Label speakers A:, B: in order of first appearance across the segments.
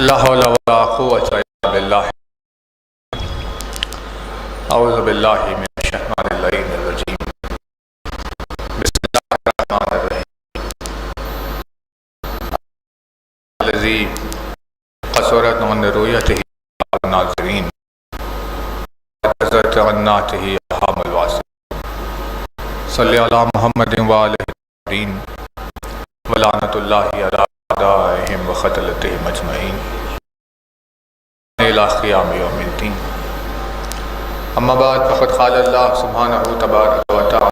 A: لا حول ولا قوة إلا بالله أعوذ بالله من الشيطان الرجيم بسم الله الرحمن الرحيم الذي قصرت عن رؤيته الناظرين وعزت عن نعته أرحام الواسعين صلی علی محمد وآلہ الطاہرین ولعنۃ اللہ علی أعدائهم وقتلتهم أجمعين إلى قيام يوم الدين. أما بعد فقد قال الله سبحانه تبارك وتعالى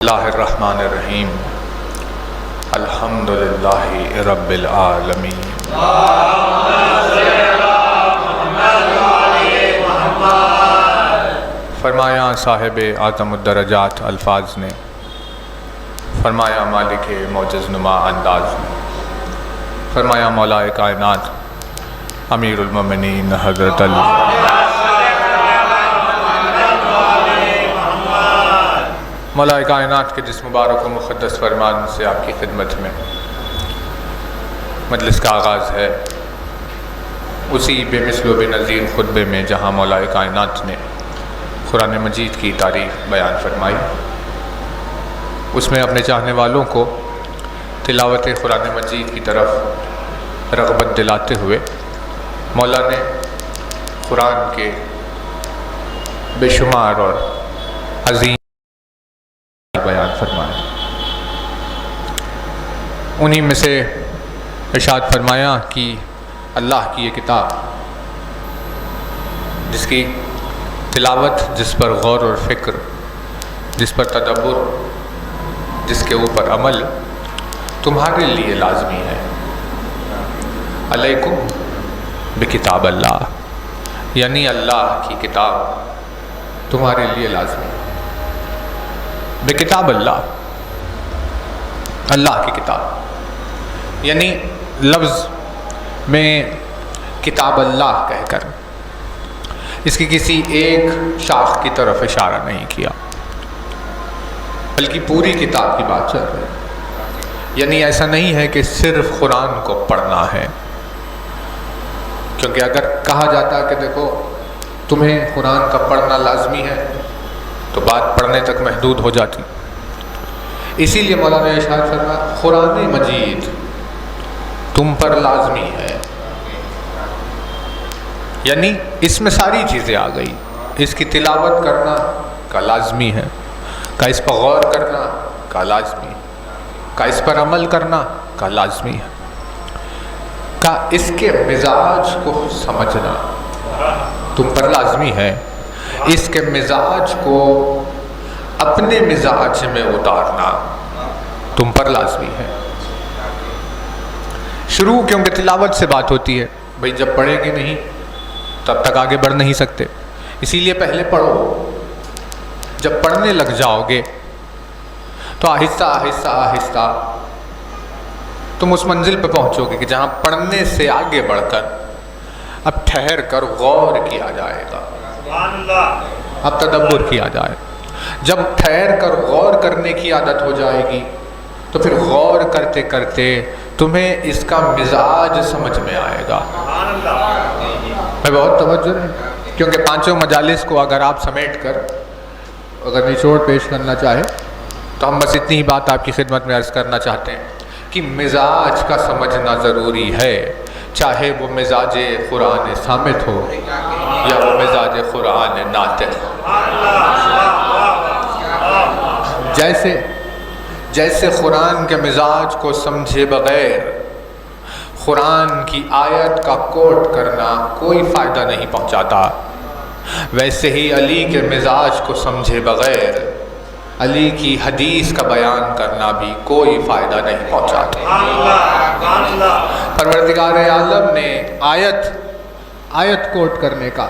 A: الله الرحمن الرحيم الحمد لله رب العالمين. فرمایا صاحب اعظم الدرجات الفاظ نے، فرمایا مالک معجز نما انداز نے، فرمایا مولا کائنات امیر المومنین حضرت علی مولا کائنات کے جس مبارک و مقدس فرمان سے آپ کی خدمت میں مجلس کا آغاز ہے، اسی بے مثل و بے نظیر خطبے میں جہاں مولا کائنات نے قرآن مجید کی تعریف بیان فرمائی، اس میں اپنے چاہنے والوں کو تلاوت قرآن مجید کی طرف رغبت دلاتے ہوئے مولا نے قرآن کے بے شمار اور عظیم بیان فرمایا. انہی میں سے ارشاد فرمایا کہ اللہ کی یہ کتاب جس کی تلاوت، جس پر غور اور فکر، جس پر تدبر، جس کے اوپر عمل تمہارے لیے لازمی ہے. علیکم بکتاب اللہ، یعنی اللہ کی کتاب تمہارے لیے لازمی ہے. بکتاب اللہ، اللہ کی کتاب، یعنی لفظ میں کتاب اللہ کہہ کر اس کی کسی ایک شاخ کی طرف اشارہ نہیں کیا، بلکہ پوری کتاب کی بات چل رہی ہے. یعنی ایسا نہیں ہے کہ صرف قرآن کو پڑھنا ہے، کیونکہ اگر کہا جاتا کہ دیکھو تمہیں قرآن کا پڑھنا لازمی ہے تو بات پڑھنے تک محدود ہو جاتی. اسی لیے مولانا ارشاد فرمایا قرآن مجید تم پر لازمی ہے، یعنی اس میں ساری چیزیں آ گئی. اس کی تلاوت کرنا کا لازمی ہے، کا اس پر غور کرنا کا لازمی ہے، کا اس پر عمل کرنا کا لازمی ہے، کا اس کے مزاج کو سمجھنا تم پر لازمی ہے، اس کے مزاج کو اپنے مزاج میں اتارنا تم پر لازمی ہے. شروع کیونکہ تلاوت سے بات ہوتی ہے، بھئی جب پڑھیں گے نہیں تب تک آگے بڑھ نہیں سکتے، اسی لیے پہلے پڑھو. جب پڑھنے لگ جاؤ گے تو آہستہ آہستہ آہستہ تم اس منزل پہ پہنچو گے کہ جہاں پڑھنے سے آگے بڑھ کر اب ٹھہر کر غور کیا جائے گا، اب تدبر کیا جائے. جب ٹھہر کر غور کرنے کی عادت ہو جائے گی تو پھر غور کرتے کرتے تمہیں اس کا مزاج سمجھ میں آئے گا. میں بہت توجہ ہے، کیونکہ پانچوں مجالس کو اگر آپ سمیٹ کر اگر نچوڑ پیش کرنا چاہے تو ہم بس اتنی ہی بات آپ کی خدمت میں عرض کرنا چاہتے ہیں کہ مزاج کا سمجھنا ضروری ہے، چاہے وہ مزاج قرآن صامت ہو یا وہ مزاج قرآن ناطق ہو. جیسے قرآن کے مزاج کو سمجھے بغیر قرآن کی آیت کا کوٹ کرنا کوئی فائدہ نہیں پہنچاتا، ویسے ہی علی کے مزاج کو سمجھے بغیر علی کی حدیث کا بیان کرنا بھی کوئی فائدہ نہیں پہنچاتا. پروردگار عالم نے آیت کوٹ کرنے کا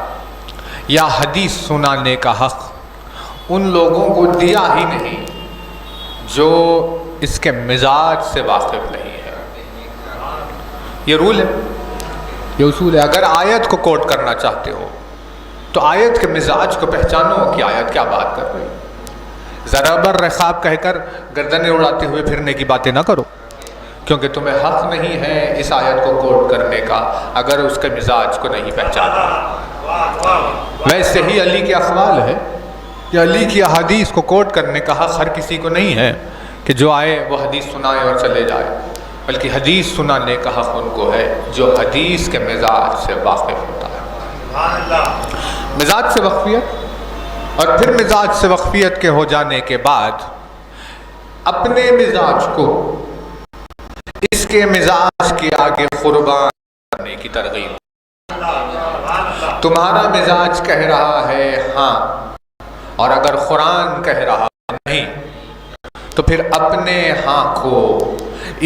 A: یا حدیث سنانے کا حق ان لوگوں کو دیا ہی نہیں جو اس کے مزاج سے واقف نہیں ہے. یہ رول ہے، یہ اصول ہے. اگر آیت کو کوٹ کرنا چاہتے ہو تو آیت کے مزاج کو پہچانو کہ آیت کیا بات کر رہی ہے. ذرا بر رخاب کہہ کر گردنیں اڑاتے ہوئے پھرنے کی باتیں نہ کرو. کیونکہ تمہیں حق نہیں ہے اس آیت کو کوٹ کرنے کا اگر اس کے مزاج کو نہیں پہچانا۔ ویسے ہی علی کے اقوال ہے کہ علی کی احادیث کو کوٹ کرنے کا حق ہر کسی کو نہیں ہے کہ جو آئے وہ حدیث سنائے اور چلے جائے، بلکہ حدیث سنانے کا حق ان کو ہے جو حدیث کے مزاج سے واقف ہوتا ہے۔ مزاج سے واقفیت، اور پھر مزاج سے واقفیت کے ہو جانے کے بعد اپنے مزاج کو اس کے مزاج کے آگے قربان کرنے کی ترغیب۔ تمہارا مزاج کہہ رہا ہے ہاں، اور اگر قرآن کہہ رہا ہے نہیں، تو پھر اپنے ہاں کو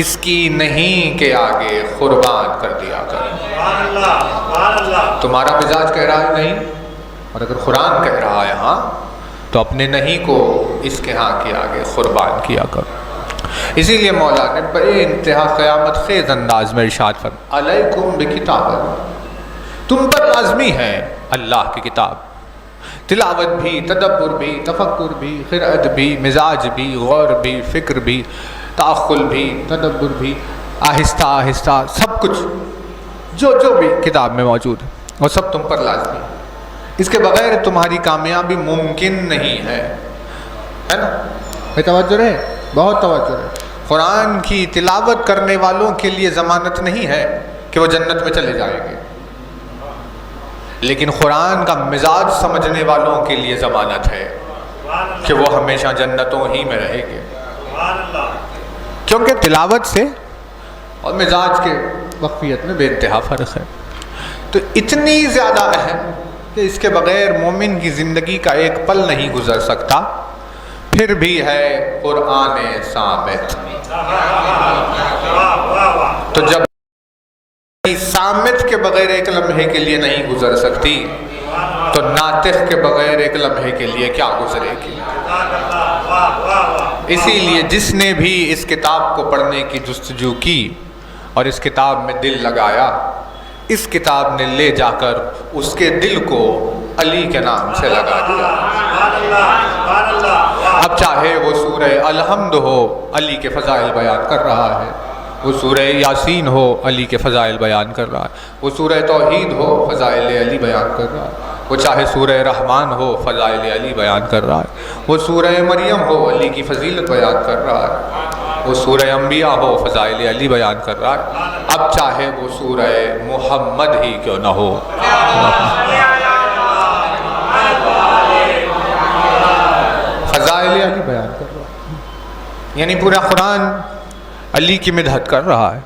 A: اس کی نہیں کے آگے قربان کر دیا کر۔ تمہارا مزاج کہہ رہا ہے نہیں، اور اگر قرآن کہہ رہا ہے ہاں، تو اپنے نہیں کو اس کے ہاں کے آگے قربان کیا کر۔ اسی لیے مولا نے بڑے انتہا قیامت خیز انداز میں ارشاد فرمایا علیکم بکتاب، تم پر لازمی ہے اللہ کی کتاب، تلاوت بھی، تدبر بھی، تفکر بھی، قرأت بھی، مزاج بھی، غور بھی، فکر بھی، تأخل بھی، تدبر بھی، آہستہ آہستہ سب کچھ جو بھی کتاب میں موجود ہے وہ سب تم پر لازمی ہے۔ اس کے بغیر تمہاری کامیابی ممکن نہیں ہے نا؟ توجہ رہے، بہت توجہ رہے۔ قرآن کی تلاوت کرنے والوں کے لیے ضمانت نہیں ہے کہ وہ جنت میں چلے جائیں گے، لیکن قرآن کا مزاج سمجھنے والوں کے لیے ضمانت ہے کہ وہ ہمیشہ جنتوں ہی میں رہیں گے، کیونکہ تلاوت سے اور مزاج کے وقفیت میں بے انتہا فرق ہے۔ تو اتنی زیادہ اہم کہ اس کے بغیر مومن کی زندگی کا ایک پل نہیں گزر سکتا، پھر بھی ہے قرآن صامت۔ تو جب صامت کے بغیر ایک لمحے کے لیے نہیں گزر سکتی، تو ناطق کے بغیر ایک لمحے کے لیے کیا گزرے گی؟ اسی لیے جس نے بھی اس کتاب کو پڑھنے کی جستجو کی اور اس کتاب میں دل لگایا، اس کتاب نے لے جا کر اس کے دل کو علی کے نام سے لگا دیا۔ اب چاہے وہ سورہ الحمد ہو، علی کے فضائل بیان کر رہا ہے، وہ سورہ یاسین ہو، علی کے فضائل بیان کر رہا ہے، وہ سورہ توحید ہو، فضائل علی بیان کر رہا ہے، وہ چاہے سورہ رحمان ہو، فضائل علی بیان کر رہا ہے، وہ سورہ مریم ہو، علی کی فضیلت بیان کر رہا ہے، وہ سورہ انبیاء ہو، فضائل علی بیان کر رہا ہے، اب چاہے وہ سورہ محمد ہی کیوں نہ ہو، فضائل علی بیان کر رہا ہے۔ یعنی پورا قرآن علی کی مدحت کر رہا ہے،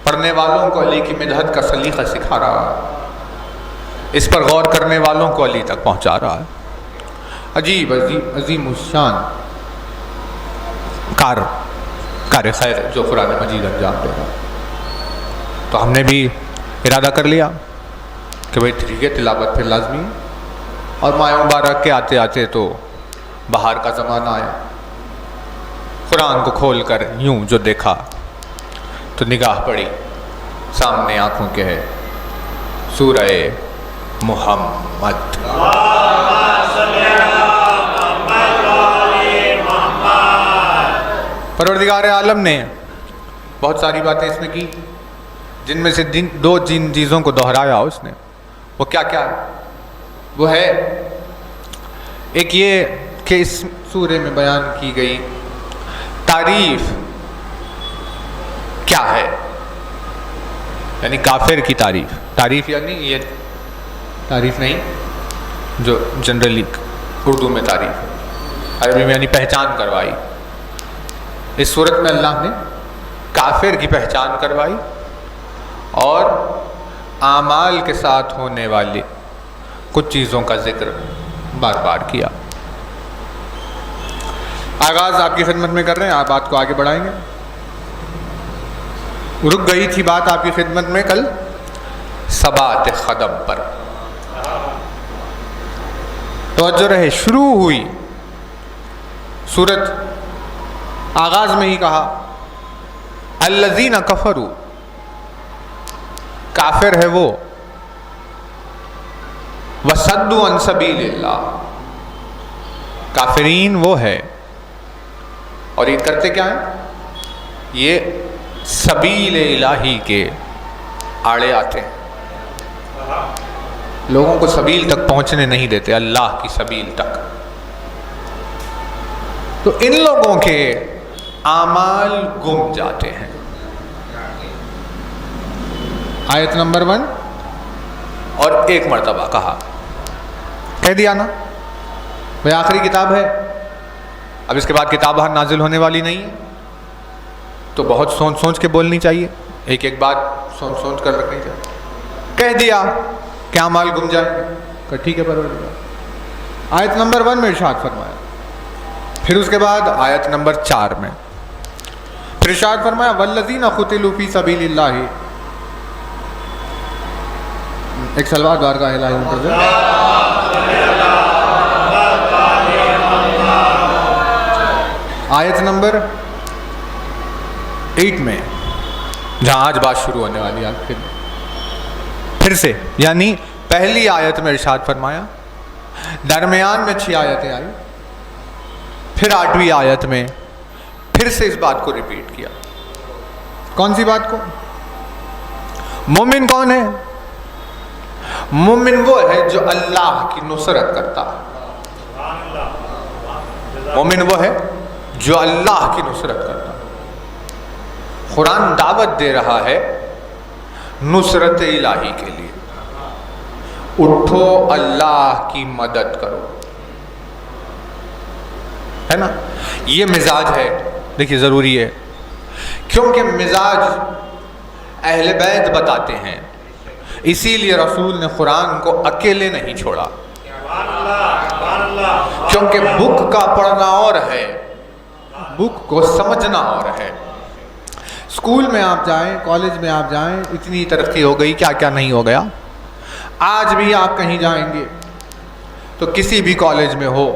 A: پڑھنے والوں کو علی کی مدحت کا سلیقہ سکھا رہا ہے، اس پر غور کرنے والوں کو علی تک پہنچا رہا ہے۔ عجیب عظیم الشان کار خیر جو قرآن مجید انجام دے رہا۔ تو ہم نے بھی ارادہ کر لیا کہ بھئی ٹھیک ہے، تلاوت پھر لازمی ہے، اور ماہ مبارک کے آتے آتے تو بہار کا زمانہ آیا۔ قرآن کو کھول کر یوں جو دیکھا تو نگاہ پڑی، سامنے آنکھوں کے ہے سورہ محمد۔ پروردگار عالم نے بہت ساری باتیں اس میں کی، جن میں سے دو جن چیزوں کو دہرایا اس نے، وہ کیا کیا ہے؟ وہ ہے ایک یہ کہ اس سورے میں بیان کی گئی تعریف کیا ہے، یعنی کافر کی تعریف یعنی یہ تعریف نہیں جو جنرلی اردو میں تعریف ہے، عربی میں یعنی پہچان کروائی۔ اس صورت میں اللہ نے کافر کی پہچان کروائی اور اعمال کے ساتھ ہونے والی کچھ چیزوں کا ذکر بار بار کیا۔ آغاز آپ کی خدمت میں کر رہے ہیں، آپ بات کو آگے بڑھائیں گے۔ رک گئی تھی بات آپ کی خدمت میں کل ثبات قدم پر، توجہ رہے، شروع ہوئی سورت، آغاز میں ہی کہا الذین کفروا، کافر ہے وہ، وصدوا عن سبیل اللہ، کافرین وہ ہے، اور یہ کرتے کیا ہیں؟ یہ سبیل الہی کے آڑے آتے ہیں، لوگوں کو سبیل تک پہنچنے نہیں دیتے، اللہ کی سبیل تک۔ تو ان لوگوں کے اعمال گم جاتے ہیں۔ آیت نمبر 1 اور ایک مرتبہ کہہ دیا نا بھائی آخری کتاب ہے، اب اس کے بعد کتاب نازل ہونے والی نہیں ہے، تو بہت سوچ سوچ کے بولنی چاہیے، ایک ایک بات سوچ سوچ کر رکھنی چاہیے۔ کہہ دیا کہ اعمال گم جائیں گے، کہ ٹھیک ہے پروردگار۔ آیت نمبر 1 میں ارشاد فرمایا، پھر اس کے بعد آیت نمبر 4 میں پھر ارشاد فرمایا والذین قتلوا فی سبیل اللہ، ایک سلوات بارگاہ الہی منتظر۔ آیت نمبر 8 میں جہاں آج بات شروع ہونے والی ہے، پھر سے یعنی پہلی آیت میں ارشاد فرمایا، درمیان میں 6 آیتیں آئی، پھر 8ویں آیت میں پھر سے اس بات کو ریپیٹ کیا۔ کون سی بات کو؟ مومن کون ہے؟ مومن وہ ہے جو اللہ کی نصرت کرتا ہے، مومن وہ ہے جو اللہ کی نصرت کرتا ہے۔ قرآن دعوت دے رہا ہے نصرت الہی کے لیے، اٹھو اللہ کی مدد کرو، ہے نا؟ یہ مزاج ہے، دیکھیے ضروری ہے، کیونکہ مزاج اہل بیت بتاتے ہیں، اسی لیے رسول نے قرآن کو اکیلے نہیں چھوڑا، کیونکہ بک کا پڑھنا اور ہے، بک کو سمجھنا اور ہے۔ اسکول میں آپ جائیں، کالج میں آپ جائیں، اتنی ترقی ہو گئی، کیا کیا نہیں ہو گیا۔ آج بھی آپ کہیں جائیں گے تو کسی بھی کالج میں ہو،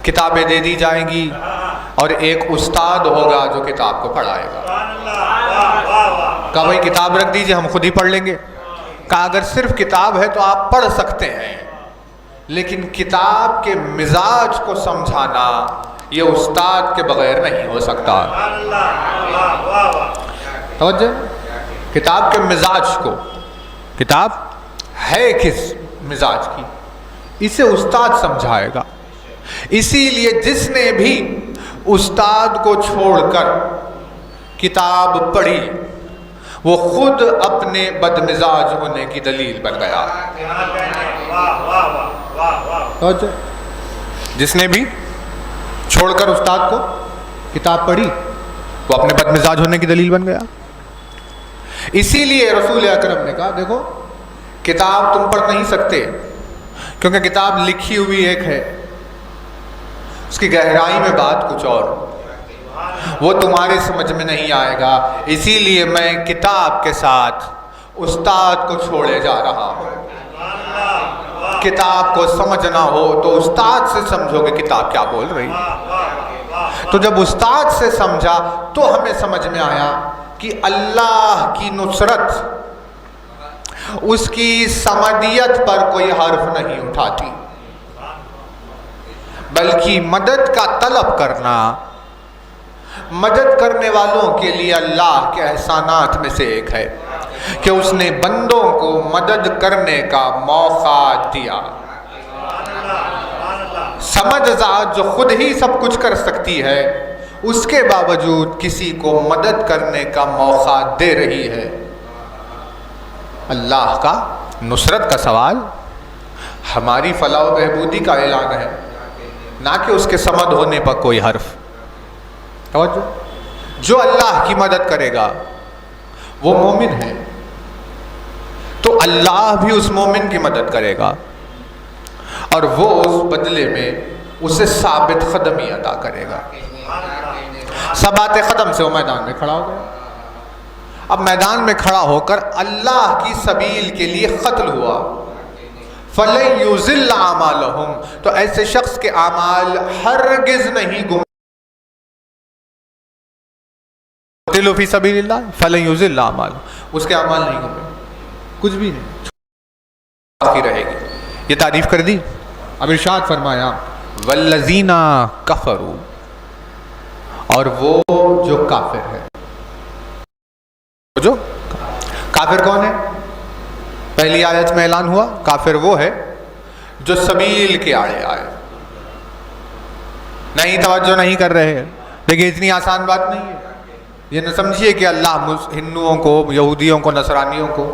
A: کتابیں دے دی جائیں گی اور ایک استاد ہوگا جو کتاب کو پڑھائے گا۔ کہا بھائی کتاب رکھ دیجئے، ہم خود ہی پڑھ لیں گے۔ کہا اگر صرف کتاب ہے تو آپ پڑھ سکتے ہیں، لیکن کتاب کے مزاج کو سمجھانا یہ استاد کے بغیر نہیں ہو سکتا۔ توجہ، کتاب کے مزاج کو، کتاب ہے کس مزاج کی، اسے استاد سمجھائے گا۔ اسی لیے جس نے بھی استاد کو چھوڑ کر کتاب پڑھی وہ خود اپنے بدمزاج ہونے کی دلیل بن گیا۔ جس نے بھی چھوڑ کر استاد کو کتاب پڑھی وہ اپنے بدمزاج ہونے کی دلیل بن گیا۔ اسی لیے رسول اکرم نے کہا دیکھو کتاب تم پڑھ نہیں سکتے، کیونکہ کتاب لکھی ہوئی ایک ہے، اس کی گہرائی میں بات کچھ اور، وہ تمہارے سمجھ میں نہیں آئے گا، اسی لیے میں کتاب کے ساتھ استاد کو چھوڑے جا رہا ہوں۔ کتاب کو سمجھنا ہو تو استاد سے سمجھو گے کتاب کیا بول رہی ہے۔ تو جب استاد سے سمجھا تو ہمیں سمجھ میں آیا کہ اللہ کی نصرت اس کی صمدیت پر کوئی حرف نہیں اٹھاتی، بلکہ مدد کا طلب کرنا مدد کرنے والوں کے لیے اللہ کے احسانات میں سے ایک ہے کہ اس نے بندوں کو مدد کرنے کا موقع دیا۔ سمجھ ذات جو خود ہی سب کچھ کر سکتی ہے اس کے باوجود کسی کو مدد کرنے کا موقع دے رہی ہے۔ اللہ کا نصرت کا سوال ہماری فلاح و بہبودی کا اعلان ہے، نہ کہ اس کے صمد ہونے پر کوئی حرف۔ توجہ، جو اللہ کی مدد کرے گا وہ مومن ہے تو اللہ بھی اس مومن کی مدد کرے گا اور وہ اس بدلے میں اسے ثابت قدمی عطا کرے گا۔ ثبات قدم سے وہ میدان میں کھڑا ہو گیا۔ اب میدان میں کھڑا ہو کر اللہ کی سبیل کے لیے قتل ہوا، فَلَن يُضِلَّ أَعْمَالَهُمْ، تو ایسے شخص کے اعمال ہرگز نہیں گم۔ قتلوا فی سبیل اللہ فَلَن يُضِلَّ أَعْمَالَهُمْ، اس کے اعمال نہیں گم، کچھ بھی نہیں، باقی رہے گی۔ یہ تعریف کر دی۔ اب ارشاد فرمایا وَالَّذِينَ كَفَرُوا، اور وہ جو کافر ہے، جو کافر کون ہے؟ پہلی آیت میں اعلان ہوا کافر وہ ہے جو سبیل کے آڑے آئے. نہیں توجہ نہیں کر رہے ہیں. دیکھیں اتنی آسان بات نہیں ہے. یہ نہ سمجھیے کہ اللہ ہندوؤں کو، یہودیوں کو، نصرانیوں کو،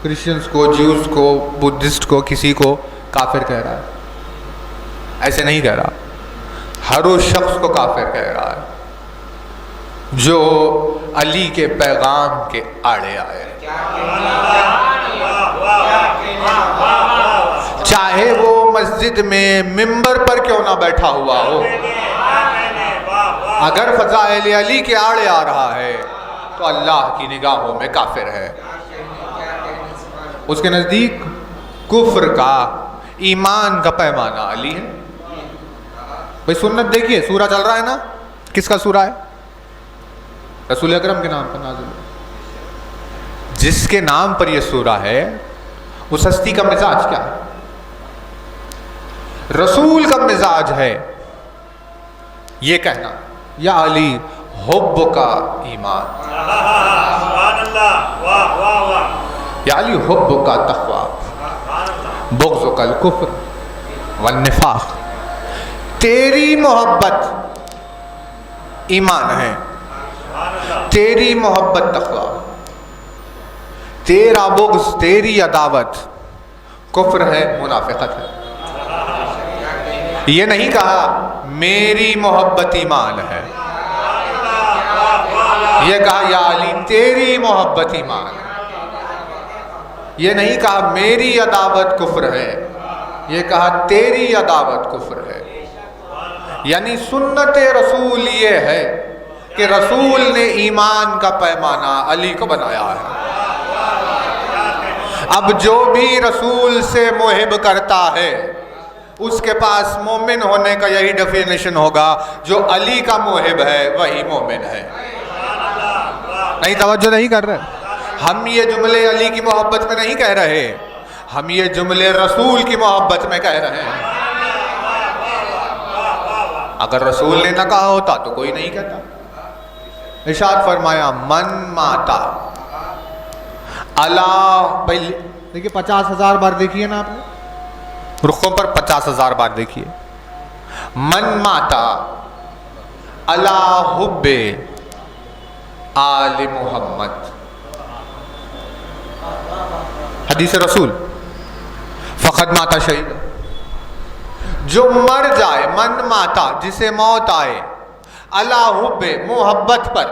A: کرسچنس کو، جیوز کو، بدھسٹ کو، کسی کو کافر کہہ رہا ہے. ایسے نہیں کہہ رہا. ہر اس شخص کو کافر کہہ رہا ہے جو علی کے پیغام کے آڑے آئے، چاہے وہ مسجد میں ممبر پر کیوں نہ بیٹھا ہوا ہو. اگر فضائل علی کے آڑے آ رہا ہے تو اللہ کی نگاہوں میں کافر ہے. اس کے نزدیک کفر کا، ایمان کا پیمانہ علی ہے. بھئی سنت دیکھیے، سورہ چل رہا ہے نا، کس کا سورہ ہے؟ رسول اکرم کے نام پر نازل ہے. جس کے نام پر یہ سورہ ہے اس ہستی کا مزاج کیا ہے؟ رسول کا مزاج ہے یہ کہنا یا علی حب کا ایمان، یا علی حب کا تقوی، بغض کا الکفر والنفاق. تیری محبت ایمان ہے، تیری محبت تقوی، تیرا بغض، تیری عداوت کفر ہے، منافقت ہے. یہ نہیں کہا میری محبت ایمان ہے، یہ کہا یا علی تیری محبت ایمان ہے. یہ نہیں کہا میری عداوت کفر ہے، یہ کہا تیری عداوت کفر ہے. یعنی سنت رسول یہ ہے کہ رسول نے ایمان کا پیمانہ علی کو بنایا ہے. اب جو بھی رسول سے محب کرتا ہے اس کے پاس مومن ہونے کا یہی ڈیفینیشن ہوگا، جو علی کا محب ہے وہی مومن ہے. نہیں توجہ نہیں کر رہے. ہم یہ جملے علی کی محبت میں نہیں کہہ رہے، ہم یہ جملے رسول کی محبت میں کہہ رہے ہیں. اگر رسول نے نہ کہا ہوتا تو کوئی نہیں کہتا. ارشاد فرمایا من ماتا اللہ. بھائی دیکھیے 50,000 بار دیکھیے نا آپ نے رخوں پر، 50,000 بار دیکھیے. من ماتا اللہ حب آل محمد، حدیث رسول، فقد ماتا شہید. جو مر جائے، من ماتا جسے موت آئے، اللہ حب محبت پر،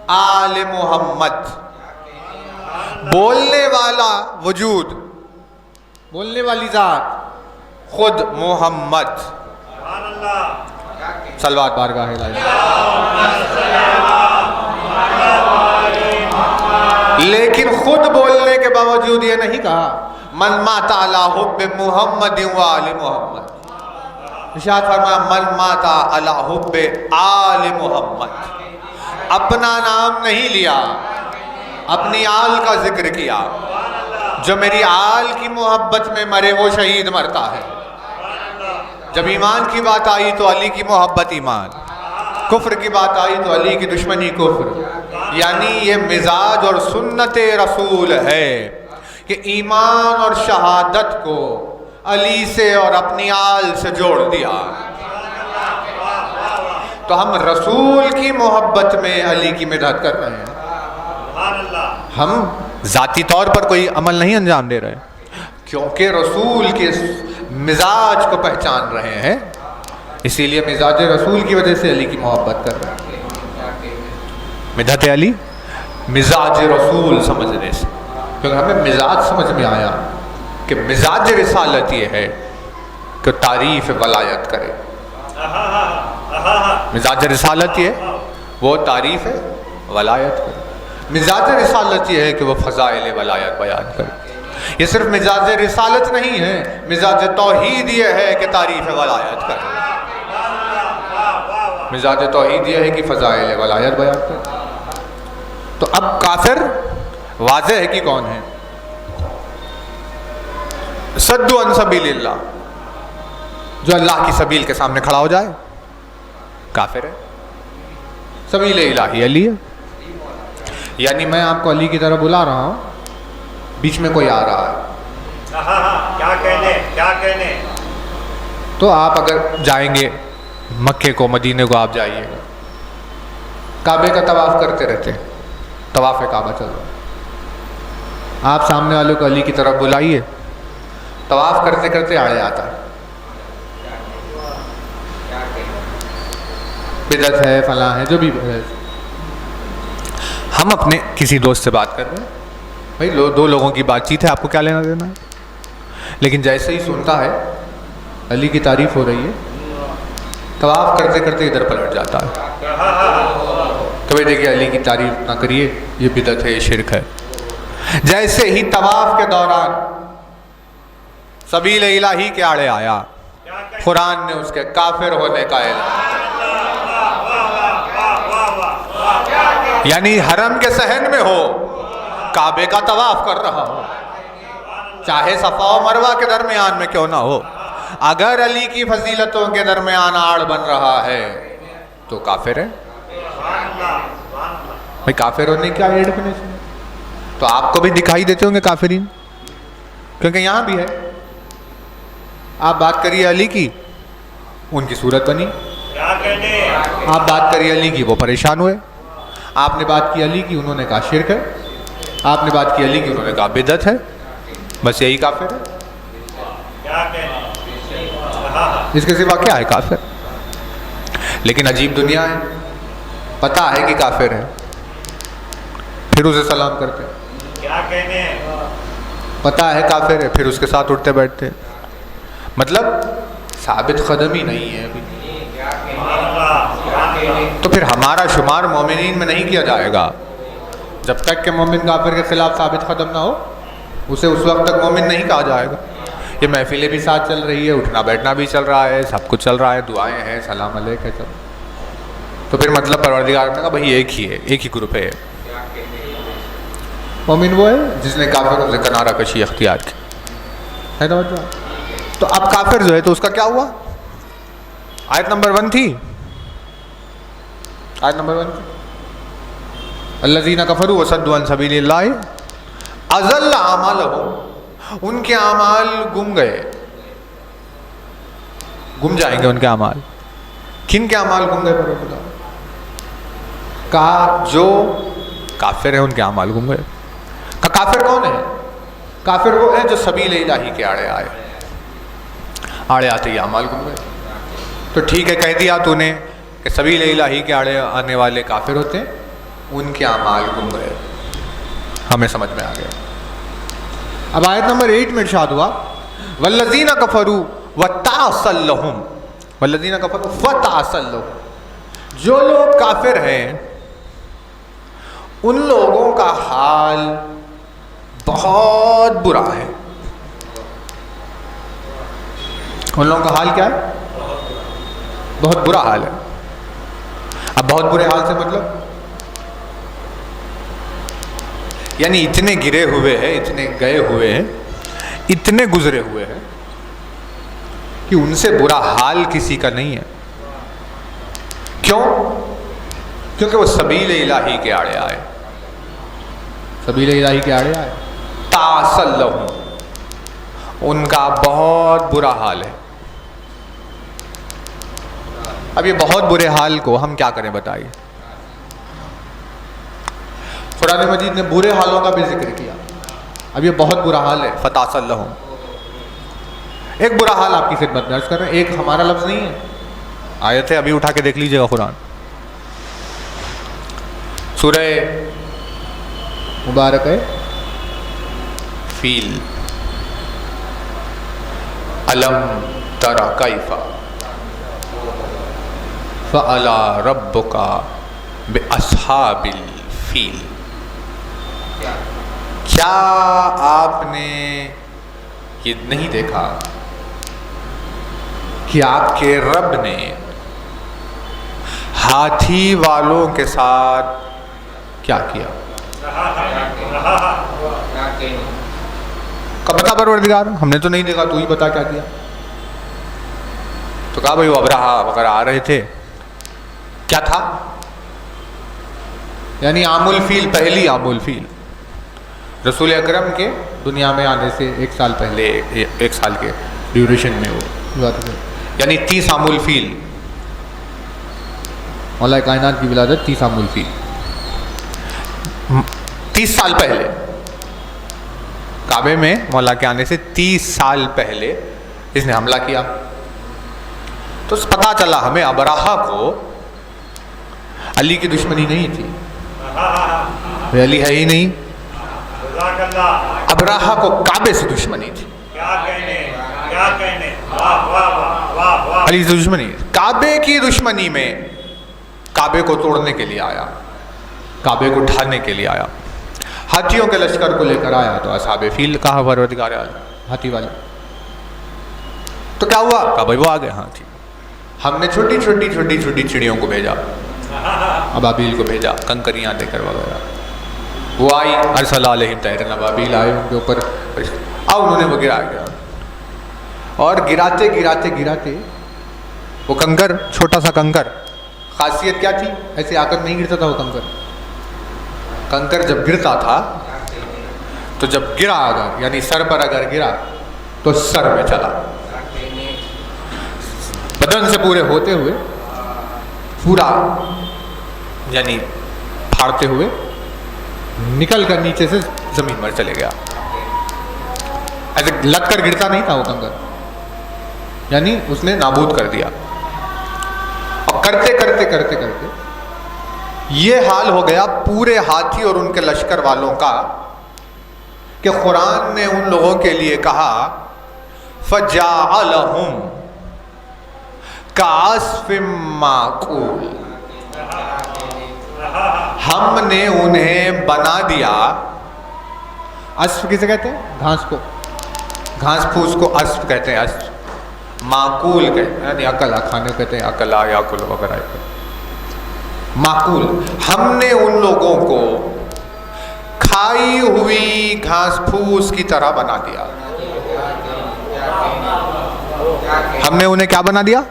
A: آل محمد بولنے والا وجود، بولنے والی ذات خود محمد. صلوات بارگاہ الہی. لیکن خود بولنے کے باوجود یہ نہیں کہا من مات علی حب محمد و آل محمد. ارشاد فرمایا من مات علی حب آل محمد. اپنا نام نہیں لیا، اپنی آل کا ذکر کیا. جو میری آل کی محبت میں مرے وہ شہید مرتا ہے. جب ایمان کی بات آئی تو علی کی محبت ایمان، کفر کی بات آئی تو علی کی دشمنی کفر. یعنی یہ مزاج اور سنت رسول ہے کہ ایمان اور شہادت کو علی سے اور اپنی آل سے جوڑ دیا. تو ہم رسول کی محبت میں علی کی مدحت کر رہے ہیں. ہم ذاتی طور پر کوئی عمل نہیں انجام دے رہے کیونکہ رسول کے مزاج کو پہچان رہے ہیں، اسی لیے مزاج رسول کی وجہ سے علی کی محبت کر رہے ہیں. مدحت علی مزاج رسول سمجھنے سے، کیونکہ ہمیں مزاج سمجھ میں آیا کہ مزاج رسالت یہ ہے کہ تعریف ولایت کرے. مزاج رسالت یہ وہ تعریف ولایت کرے. مزاج رسالت یہ ہے کہ وہ فضائل ولایت بیان کرے. یہ صرف مزاج رسالت نہیں ہے، مزاج توحید یہ ہے کہ تعریف ولایت کرے. مزاج توحید یہ ہے کہ فضائل ولایت بیان کرے. تو اب کافر واضح ہے کہ کون ہے. صد عن سبیل اللہ، جو اللہ کی سبیل کے سامنے کھڑا ہو جائے کافر ہے. سبیل الہی علی ہے. یعنی میں آپ کو علی کی طرف بلا رہا ہوں، بیچ میں کوئی آ رہا ہے،
B: کیا کہنے
A: تو آپ اگر جائیں گے مکے کو، مدینے کو آپ جائیے گا، کعبے کا طواف کرتے رہتے، طواف کعبہ چل رہا ہے، آپ سامنے والے کو علی کی طرف بلائیے، طواف کرتے کرتے آڑے آتا ہے، بدعت ہے، فلاں ہے، جو بھی ہے۔ ہم اپنے کسی دوست سے بات کر رہے ہیں، بھائی دو لوگوں کی بات چیت ہے، آپ کو کیا لینا دینا ہے؟ لیکن جیسے ہی سنتا ہے علی کی تعریف ہو رہی ہے، طواف کرتے کرتے ادھر پلٹ جاتا ہے کہ بھائی دیکھیے علی کی تعریف نہ کریے، یہ بدعت ہے، یہ شرک ہے۔ جیسے ہی طواف کے دوران سبیل الہی کے آڑے آیا، قرآن نے اس کے کافر ہونے کا اعلان، یعنی حرم کے صحن میں ہو، کعبے کا طواف کر رہا ہو، چاہے صفا و مروہ کے درمیان میں کیوں نہ ہو، اگر علی کی فضیلتوں کے درمیان آڑ بن رہا ہے تو کافر ہے۔ بھائی کافر ہونے کی کیا ڈیفینیشن ہے؟ تو آپ کو بھی دکھائی دیتے ہوں گے کافرین، کیونکہ یہاں بھی ہے۔ آپ بات کریے علی کی، ان کی صورت بنی، آپ بات کریے علی کی، وہ پریشان ہوئے، آپ نے بات کی علی کی، انہوں نے کہا شرک ہے، آپ نے بات کی علی کی، انہوں نے کہا بدعت ہے، بس یہی کافر ہے۔ اس کے سوا کیا ہے کافر؟ لیکن عجیب دنیا ہے، پتہ ہے کہ کافر ہے، پھر اسے سلام کرتے ہیں، پتہ ہے کافر ہے، پھر اس کے ساتھ اٹھتے بیٹھتے، مطلب ثابت قدمی نہیں ہے ابھی، تو پھر ہمارا شمار مومنین میں نہیں کیا جائے گا جب تک کہ مومن کافر کے خلاف ثابت قدم نہ ہو، اسے اس وقت تک مومن نہیں کہا جائے گا۔ یہ محفلیں بھی ساتھ چل رہی ہے، اٹھنا بیٹھنا بھی چل رہا ہے، سب کچھ چل رہا ہے، دعائیں ہیں، سلام علیک ہے، سب، تو پھر مطلب پروردگار نے کہا بھائی ایک ہی ہے، ایک ہی گروپ ہے، مومن وہ ہے جس نے کافروں سے کنارہ کشی اختیار کی ہے، تو اب کافر جو ہے تو اس کا کیا ہوا؟ آیت نمبر 1 تھی، آیت نمبر 1 تھی، الذین کفروا وصدوا عن سبیل اللہ اضل اعمالهم، ان کے اعمال گم گئے، گم جائیں گے ان کے اعمال۔ کن کے اعمال گم گئے؟ کہا جو کافر ہیں ان کے اعمال گم گئے۔ کہا کافر کون ہے؟ کافر وہ ہے جو سبیل الہی کے آڑے آئے، آڑے آتے ہی اعمال گم گئے۔ تو ٹھیک ہے، کہہ دیا تو نے کہ سبیل الہی کے آڑے آنے والے کافر ہوتے ہیں، ان کے اعمال گم گئے، ہمیں سمجھ میں آ گیا۔ اب آیت نمبر 8 میں ارشاد ہوا والذین کفروا وتعص لهم، والذین کفروا فتعص لهم، جو لوگ کافر ہیں ان لوگوں کا حال بہت برا ہے۔ ان لوگوں کا حال کیا ہے؟ بہت برا حال ہے۔ اب بہت برے حال سے مطلب یعنی اتنے گرے ہوئے ہیں، اتنے گئے ہوئے ہیں، اتنے گزرے ہوئے ہیں کہ ان سے برا حال کسی کا نہیں ہے۔ کیوں؟ کیونکہ وہ سبیل الہی کے آڑے آئے، سبیل الہی کے آڑے آئے، تعصل لهم، ان کا بہت برا حال ہے۔ اب یہ بہت برے حال کو ہم کیا کریں بتائیے؟ قرآن مجید نے برے حالوں کا بھی ذکر کیا، اب یہ بہت برا حال ہے، فتعصل لهم۔ ایک برا حال آپ کی خدمت میں عرض کر رہے ہیں، ایک ہمارا لفظ نہیں ہے، آیت ہے، ابھی اٹھا کے دیکھ لیجئے گا قرآن، سورہ مبارک ہے فیل، الم تر کیف فعل ربک باصحاب الفیل، کیا آپ نے یہ نہیں دیکھا کہ آپ کے رب نے ہاتھی والوں کے ساتھ کیا کیا؟ کب بتا پروردگار، ہم نے تو نہیں دیکھا، تو ہی بتا کیا کیا۔ تو کہا بھائی وہ ابرہا وغیرہ آ رہے تھے، کیا تھا؟ یعنی عام الفیل، پہلی عام الفیل رسول اکرم کے دنیا میں آنے سے 1 سال پہلے، 1 سال کے ڈیوریشن میں وہ، یعنی 30 عام الفیل، مولا کائنات کی ولادت 30 عام الفیل، 30 سال پہلے کعبے میں مولا کے آنے سے 30 سال پہلے اس نے حملہ کیا۔ تو پتہ چلا ہمیں ابراہہ کو علی کی دشمنی نہیں تھی، علی ہے ہی نہیں، ابراہہ کو کعبے سے دشمنی تھی، علی سے دشمنی، کعبے کی دشمنی میں کعبے کو توڑنے کے لیے آیا، کعبے کو ڈھانے کے لیے آیا، ہاتھیوں کے لشکر کو لے کر آیا۔ تو اصحاب فیل کہا پروردگار عالم، ہاتھی والے، تو کیا ہوا؟ کہا بھائی وہ آ گئے ہاتھی، ہم نے چھوٹی چھوٹی چھوٹی چھوٹی چڑیوں کو بھیجا، ابابیل کو بھیجا، کنکریاں دے کر وغیرہ، وہ آئی، ارسل علیہم طیرا ابابیل، آئے ان کے اوپر، اب انہوں نے وہ گرایا، اور گراتے گراتے گراتے وہ کنکر، چھوٹا سا کنکر، خاصیت کیا تھی؟ ایسے آ کر نہیں گرتا تھا وہ کنکر، کنکر جب گرتا تھا تو جب گرا اگر، یعنی سر پر اگر گرا تو سر میں چلا، بدن سے پورے ہوتے ہوئے پورا یعنی پھاڑتے ہوئے نکل کر نیچے سے زمین پر چلے گیا، ایسے لگ کر گرتا نہیں تھا وہ کنکر، یعنی اس نے نابود کر دیا۔ اور کرتے کرتے کرتے کرتے یہ حال ہو گیا پورے ہاتھی اور ان کے لشکر والوں کا کہ قرآن نے ان لوگوں کے لیے کہا فَجَعَلَهُمْ كَعَصْفٍ مَّأْكُولٍ، ہم نے انہیں بنا دیا، عصف کسے کہتے ہیں؟ گھاس کو، گھاس پھوس کو عصف کہتے ہیں، عصف، معقول کہتے ہیں، یعنی اکلا، کھانے کہتے ہیں اکلا یا کل وغیرہ، معقول، ہم نے ان لوگوں کو کھائی ہوئی گھاس پھوس کی طرح بنا دیا، ہم نے انہیں کیا بنا دیا؟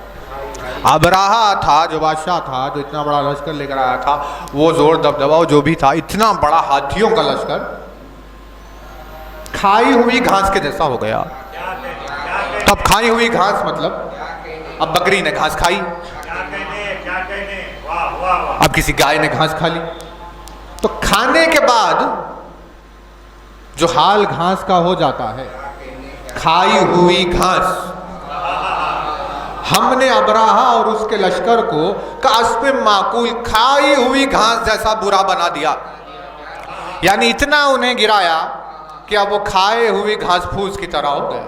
A: ابراہہ تھا جو بادشاہ تھا، جو اتنا بڑا لشکر لے کر آیا تھا، وہ زور دبدبا جو بھی تھا، اتنا بڑا ہاتھیوں کا لشکر کھائی ہوئی گھاس کے جیسا ہو گیا۔ تب کھائی ہوئی گھاس مطلب اب بکری نے گھاس کھائی، اب کسی گائے نے گھاس کھا لی، تو کھانے کے بعد جو حال گھاس کا ہو جاتا ہے، کھائی ہوئی گھاس، ہم نے ابراہہ اور اس کے لشکر کو کعصف معقول، کھائی ہوئی گھاس جیسا برا بنا دیا، یعنی اتنا انہیں گرایا کہ اب وہ کھائے ہوئی گھاس پھوس کی طرح ہو گئے۔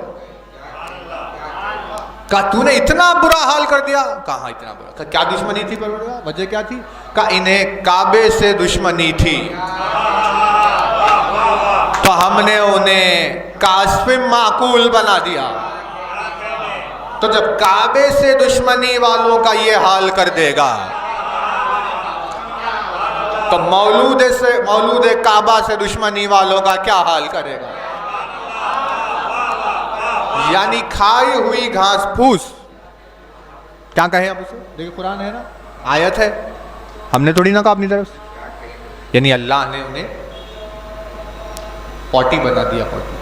A: کہا تو نے اتنا برا حال کر دیا؟ کہاں اتنا برا؟ کہا کیا دشمنی تھی پروردگار؟ وجہ کیا تھی؟ کہا انہیں کعبے سے دشمنی تھی، تو ہم نے انہیں کعصف معقول بنا دیا۔ تو جب کعبے سے دشمنی والوں کا یہ حال کر دے گا تو مولود کعبہ سے دشمنی والوں کا کیا حال کرے گا؟ یعنی کھائی ہوئی گھاس پھوس، کیا کہیں اب اسے؟ دیکھیں قرآن ہے نا، آیت ہے، ہم نے تھوڑی نہ کہا اپنی طرف سے، یعنی اللہ نے انہیں پوٹی بنا دیا، پوٹی،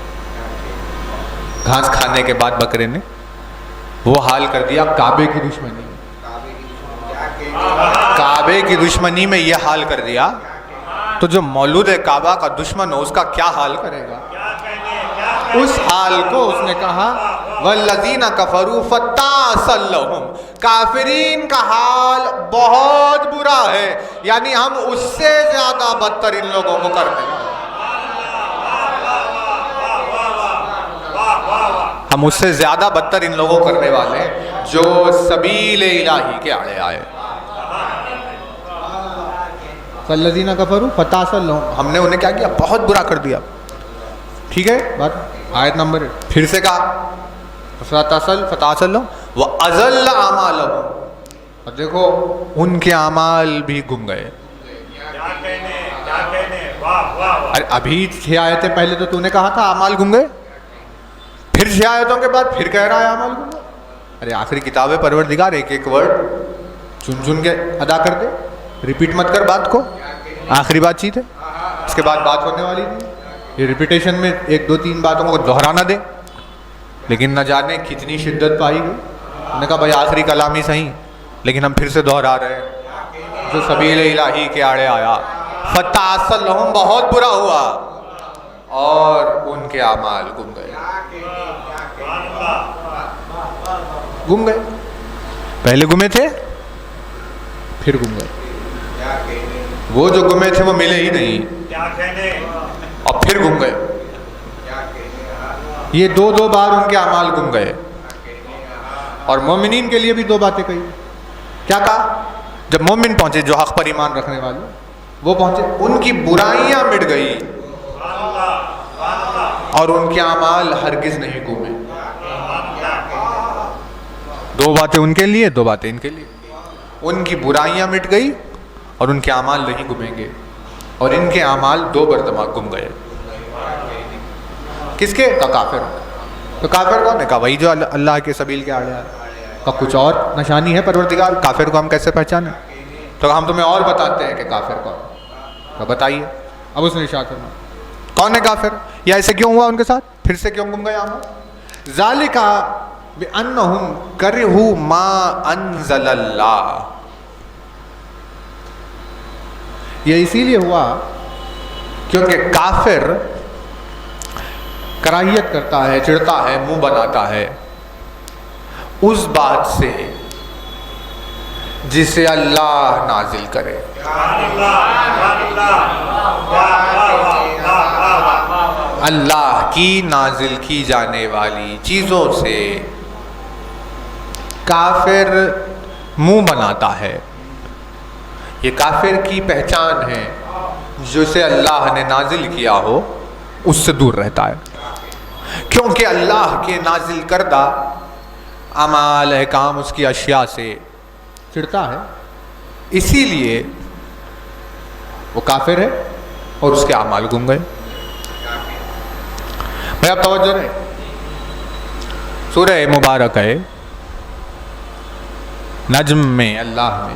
A: گھاس کھانے کے بعد بکرے نے وہ حال کر دیا کعبے کی دشمنی میں، کعبے کی دشمنی میں یہ حال کر دیا، تو جو مولود کعبہ کا دشمن ہو اس کا کیا حال کرے گا؟ اس حال کو اس نے کہا والذین کفروا فتعصا لہم، کافرین کا حال بہت برا ہے، یعنی ہم اس سے زیادہ بدتر ان لوگوں کو کرنے والے، ہم اس سے زیادہ بدتر ان لوگوں کرنے والے جو سبیل الہی کے آڑے آئے۔ فالذین کفروا فتعصا لہم، ہم نے انہیں کیا کیا؟ بہت برا کر دیا۔ ٹھیک ہے بات، آیت نمبر پھر سے کہا فتعصا لہم واضل اعمالہم، اور دیکھو ان کے اعمال بھی گم گئے۔ ارے ابھی 6 آیتیں پہلے تو نے کہا تھا اعمال گم گئے، پھر 6 آیتوں کے بعد پھر کہہ رہا ہے اعمال گم گئے۔ ارے آخری کتاب پروردگار، ایک ایک ورڈ چن چن کے ادا کر دے، ریپیٹ مت کر بات کو۔ آخری بات چیت ہے، اس کے بعد بات ہونے والی نہیں. یہ ریپیٹیشن میں ایک دو تین باتوں کو دہرانا دے، لیکن نہ جانے کتنی شدت پائی گئی. انہوں نے کہا بھائی آخری کلام ہی صحیح، لیکن ہم پھر سے دہرا رہے ہیں. جو سبیل الہی کے آڑے آیا فتعصل لہم، بہت برا ہوا اور ان کے اعمال گم گئے. گم گئے، پہلے گمے تھے پھر گم گئے. وہ جو گمے تھے وہ ملے ہی نہیں اور پھر گم گئے. یہ دو دو بار ان کے اعمال گم گئے. اور مومنین کے لیے بھی دو باتیں کہی. کیا کہا؟ جب مومن پہنچے جو حق پر ایمان رکھنے والے وہ پہنچے، ان کی برائیاں مٹ گئی اور ان کے اعمال ہرگز نہیں گمے. دو باتیں ان کے لیے، دو باتیں ان کے لیے. ان کی برائیاں مٹ گئی اور ان کے اعمال نہیں گمیں گے، اور ان کے اعمال دو برتما گم گئے. کس کے؟ کافر. تو کافر کون ہے؟ کہا وہی جو اللہ کے سبیل کے آڑے آئے. کا کچھ اور نشانی ہے پروردگار؟ کافر کو ہم کیسے پہچانیں؟ تو ہم تمہیں اور بتاتے ہیں کہ کافر کون. تو بتائیے. اب اس نے ارشاد فرمایا کون ہے کافر، یا ایسے کیوں ہوا ان کے ساتھ، پھر سے کیوں گم گئے اعمال؟ ذالک بأنہم کرہوا ما انزل اللہ. یہ اسی لیے ہوا کیونکہ کافر کراہیت کرتا ہے، چڑھتا ہے، منہ بناتا ہے اس بات سے جسے اللہ نازل کرے. اللہ کی نازل کی جانے والی چیزوں سے کافر منہ بناتا ہے. یہ کافر کی پہچان ہے، جسے اللہ نے نازل کیا ہو اس سے دور رہتا ہے. کیونکہ اللہ کے نازل کردہ اعمال احکام اس کی اشیاء سے چڑھتا ہے، اسی لیے وہ کافر ہے اور اس کے اعمال گم گئے. بھائی آپ توجہ رہے، سورہ مبارک ہے نجم میں اللہ نے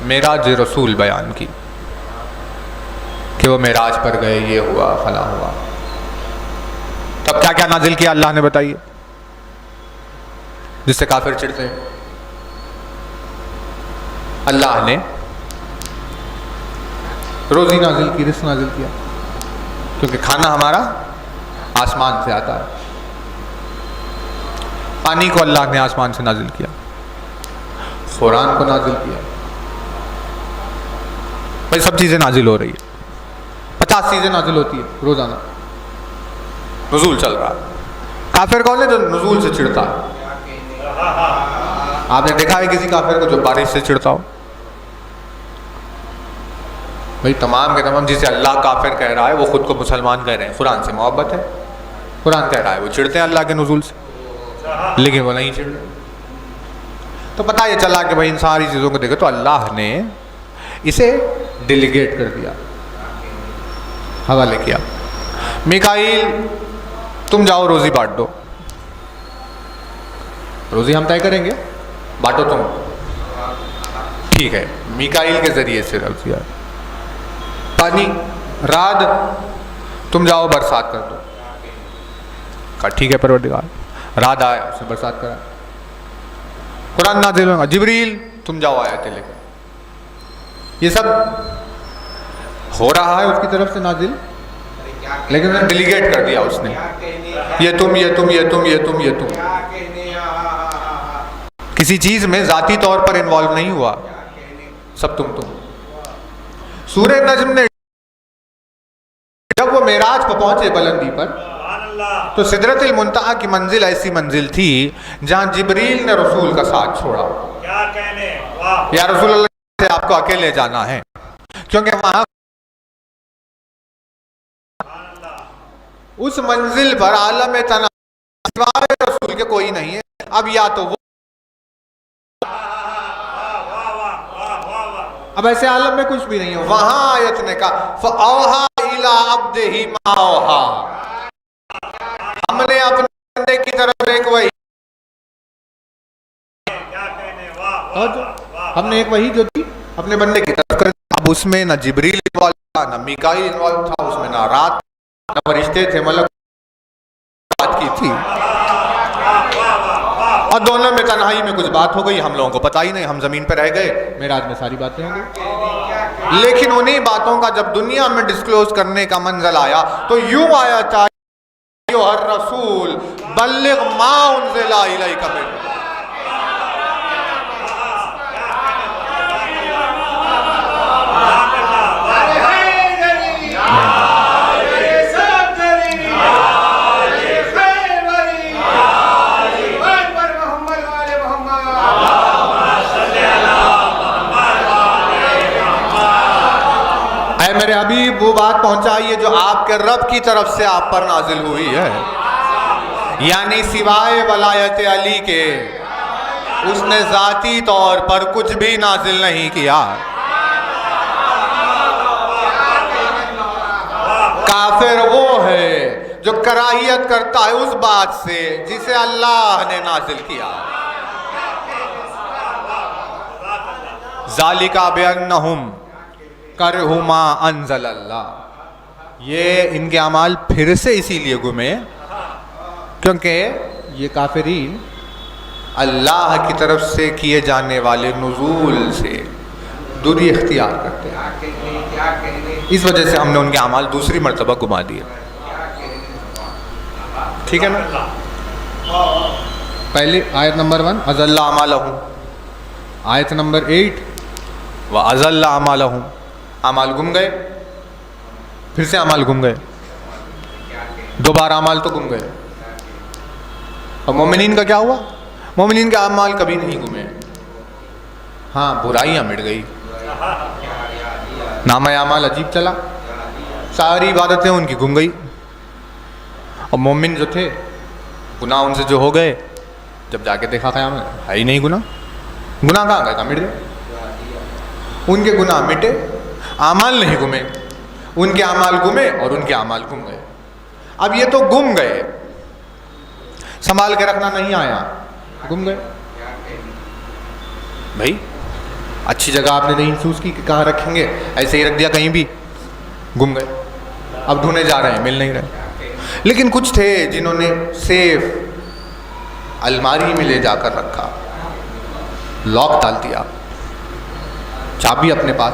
A: معراج رسول بیان کی کہ وہ معراج پر گئے، یہ ہوا فلاں ہوا. تب کیا کیا نازل کیا اللہ نے بتائیے جس سے کافر چڑھتے ہیں؟ اللہ نے روزی نازل کی، رزق نازل کیا، کیونکہ کھانا ہمارا آسمان سے آتا ہے. پانی کو اللہ نے آسمان سے نازل کیا، قرآن کو نازل کیا. بھائی سب چیزیں نازل ہو رہی ہے، 50 چیزیں نازل ہوتی ہے روزانہ، نزول چل رہا ہے. کافر کون ہے؟ جو نزول سے چڑھتا ہے. آپ نے دیکھا ہے کسی کافر کو جو بارش سے چڑھتا ہو؟ بھائی تمام کے تمام جسے اللہ کافر کہہ رہا ہے وہ خود کو مسلمان کہہ رہے ہیں. قرآن سے محبت ہے، قرآن کہہ رہا ہے وہ چڑھتے ہیں اللہ کے نزول سے، لیکن وہ نہیں چڑھ رہے. تو پتہ یہ چلا کہ بھائی ان ساری چیزوں کو دیکھو تو اللہ نے اسے ڈیلیگیٹ کر دیا، حوالے کیا. میکائیل تم جاؤ روزی بانٹ دو، روزی ہم طے کریں گے، بانٹو تم. ٹھیک ہے، میکائیل کے ذریعے سے روزی آئی. پانی رات تم جاؤ برسات کر دو. کہا ٹھیک ہے پروردگار. رات آیا، اس نے برسات کرا. قرآن نازل ہوگا، جبریل تم جاؤ آیتیں لے کر. یہ سب ہو رہا ہے اس کی طرف سے نازل، لیکن ڈیلیگیٹ کر دیا اس نے. یہ تم، یہ تم، یہ تم، یہ تم، یہ تم. کسی چیز میں ذاتی طور پر انوالو نہیں ہوا، سب تم. سورہ نجم نے جب وہ معراج پر پہنچے بلندی پر تو سدرۃ المنتہا کی منزل ایسی منزل تھی جہاں جبریل نے رسول کا ساتھ چھوڑا. یا رسول اللہ سے آپ کو اکیلے جانا ہے، کیونکہ وہاں اس منزل پر عالم تنہا سوائے رسول کے کوئی نہیں ہے. اب یا تو وہ، اب ایسے عالم میں کچھ بھی نہیں ہے. وہاں آیت نے کہا فَأَوْحَا إِلَىٰ عَبْدِهِ مَا أَوْحَا، ہم نے اپنے بندے کی طرف ایک وحی، ہم نے ایک وحی جو تھی اپنے بندے کی طرف کر. اب اس میں نہ جبریل انوالو تھا، نہ میکائیل انوالو تھا، اس میں نہ رات نہ فرشتے تھے، ملک بات کی تھی، اور دونوں میں تنہائی میں کچھ بات ہو گئی، ہم لوگوں کو پتہ ہی نہیں، ہم زمین پہ رہ گئے، معراج میں ساری باتیں ہوں گی۔ لیکن انہی باتوں کا جب دنیا میں ڈسکلوز کرنے کا منزل آیا تو یوں آیا تھا، ایھا الرسول بلغ ما انزل الیک من ربک۔ میرے حبیب وہ بات پہنچائیے جو آپ کے رب کی طرف سے آپ پر نازل ہوئی ہے، یعنی سوائے ولایت علی کے اس نے ذاتی طور پر کچھ بھی نازل نہیں کیا۔ کافر وہ ہے جو کراہیت کرتا ہے اس بات سے جسے اللہ نے نازل کیا۔ ذالک بأنہم کرہوا ما انزل اللہ، یہ ان کے اعمال پھر سے اسی لیے گمے کیونکہ یہ کافرین اللہ کی طرف سے کیے جانے والے نزول سے دوری اختیار کرتے ہیں، اس وجہ سے ہم نے ان کے اعمال دوسری مرتبہ گما دیے۔ ٹھیک ہے نا؟ پہلی آیت نمبر 1 اضل اعمالہم، آیت نمبر 8 واضل اعمالہم، اعمال گم گئے، پھر سے اعمال گم گئے، دوبارہ اعمال تو گم گئے۔ اور مومنین کا کیا ہوا؟ مومنین کے اعمال کبھی نہیں گمے، ہاں برائیاں مٹ گئی، نامہ اعمال عجیب چلا، ساری عبادتیں ان کی گم گئی، اور مومن جو تھے گناہ ان سے جو ہو گئے، جب جا کے دیکھا قیامت ہے ہی نہیں گناہ، گناہ کہاں گئے؟ کہاں مٹ گئے؟ ان کے گناہ مٹے، اعمال نہیں گمے، ان کے اعمال گمے اور ان کے اعمال گم گئے۔ اب یہ تو گم گئے، سنبھال کے رکھنا نہیں آیا، گم گئے۔ بھائی اچھی جگہ آپ نے نہیں محسوس کی کہ کہاں رکھیں گے، ایسے ہی رکھ دیا کہیں بھی، گم گئے، اب ڈھونڈے جا رہے ہیں، مل نہیں رہے۔ لیکن کچھ تھے جنہوں نے سیف الماری میں لے جا کر رکھا، لاک ڈال دیا، چابی اپنے پاس،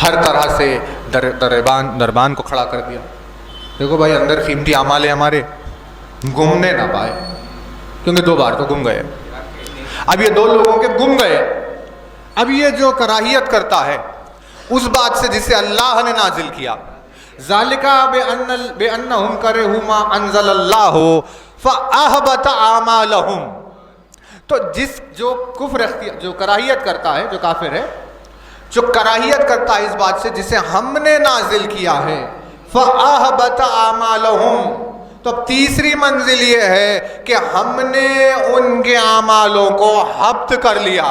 A: ہر طرح سے دربان کو کھڑا کر دیا، دیکھو بھائی اندر قیمتی اعمال ہیں ہمارے، گمنے نہ پائے، کیونکہ 2 بار تو گم گئے۔ اب یہ 2 لوگوں کے گم گئے، اب یہ جو کراہیت کرتا ہے اس بات سے جسے اللہ نے نازل کیا، ذالک بأنہم کرہوا ما انزل اللہ فأحبط اعمالہم، تو جو کفر جو کراہیت کرتا ہے، جو کافر ہے، جو کراہیت کرتا ہے اس بات سے جسے ہم نے نازل کیا ہے، فأحبط اعمالہم، تو اب تیسری منزل یہ ہے کہ ہم نے ان کے اعمالوں کو حبط کر لیا۔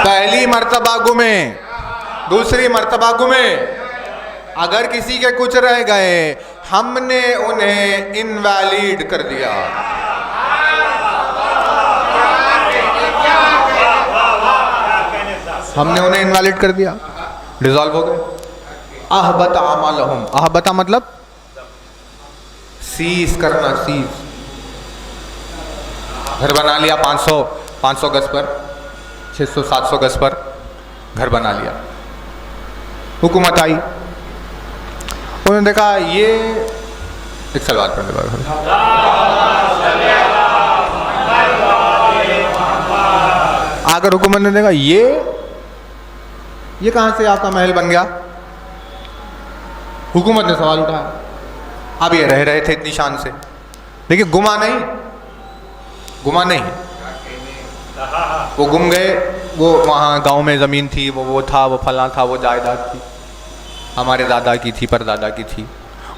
A: پہلی مرتبہ گمے، دوسری مرتبہ گمے، اگر کسی کے کچھ رہ گئے ہم نے انہیں انویلڈ کر دیا۔ ہم نے انہیں انویلڈ کر دیا، ڈیزالو ہو گئے۔ احبط اعمالہم، احبط مطلب سیز کرنا، سیز، گھر بنا لیا 500 گز پر، 600-700 گز پر گھر بنا لیا، حکومت آئی، انہوں نے دیکھا یہ ایک سلوات پڑھنے والا، آگر حکومت نے دیکھا یہ کہاں سے آپ کا محل بن گیا؟ حکومت نے سوال اٹھایا، اب یہ رہ رہے تھے اتنی شان سے، لیکن گما نہیں، وہ گم گئے، وہ وہاں گاؤں میں زمین تھی، وہ تھا، وہ فلاں تھا، وہ جائیداد تھی، ہمارے دادا کی تھی، پر دادا کی تھی،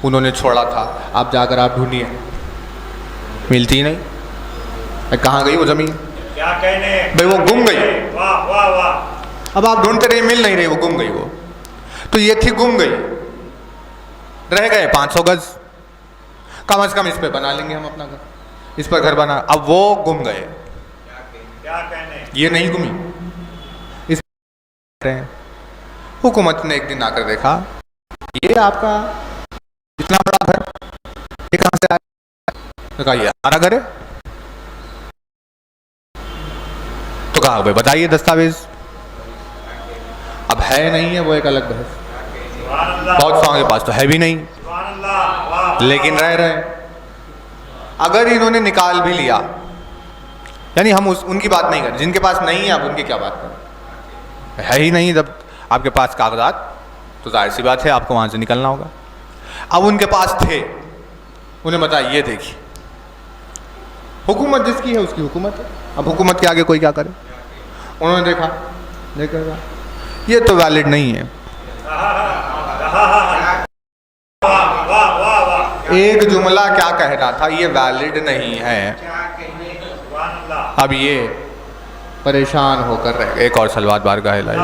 A: انہوں نے چھوڑا تھا، اب جا کر آپ ڈھونڈیے، ملتی نہیں، کہاں گئی وہ زمین؟
B: کیا کہنے
A: بھئی وہ گم گئی،
B: واہ واہ واہ،
A: اب آپ ڈھونڈتے رہے، مل نہیں رہی، وہ گم گئی، وہ تو یہ تھی گم گئی، رہ گئے 500 گز، کم از کم اس پہ بنا لیں گے ہم اپنا گھر، اس پر گھر بنا، اب وہ گم گئے،
B: کیا کہنے
A: یہ نہیں گمی. اس حکومت نے ایک دن آ کر دیکھا یہ آپ کا اتنا بڑا گھر یہ کہاں سے آیا؟ تو کہا یہ ہمارا گھر ہے. تو کہا بھائی بتائیے دستاویز. اب ہے نہیں ہے وہ ایک الگ بحث.
B: سبحان اللہ
A: بہت سو کے پاس تو ہے بھی نہیں
B: سبحان اللہ واہ
A: لیکن رہ رہے. اگر انہوں نے نکال بھی لیا یعنی ہم ان کی بات نہیں کریں جن کے پاس نہیں ہے. اب ان کی کیا بات کریں؟ ہے ہی نہیں. جب آپ کے پاس کاغذات تو ظاہر سی بات ہے آپ کو وہاں سے نکلنا ہوگا. اب ان کے پاس تھے انہیں بتایا یہ دیکھیے حکومت جس کی ہے اس کی حکومت ہے. اب حکومت کے آگے کوئی کیا کرے. انہوں نے دیکھا یہ تو ویلڈ نہیں ہے.
B: واہ واہ واہ
A: ایک جملہ کیا کہنا تھا یہ ویلڈ نہیں ہے.
B: سبحان اللہ
A: اب یہ پریشان ہو کر رہ گئے. ایک اور سلوات بارگاہ الہی.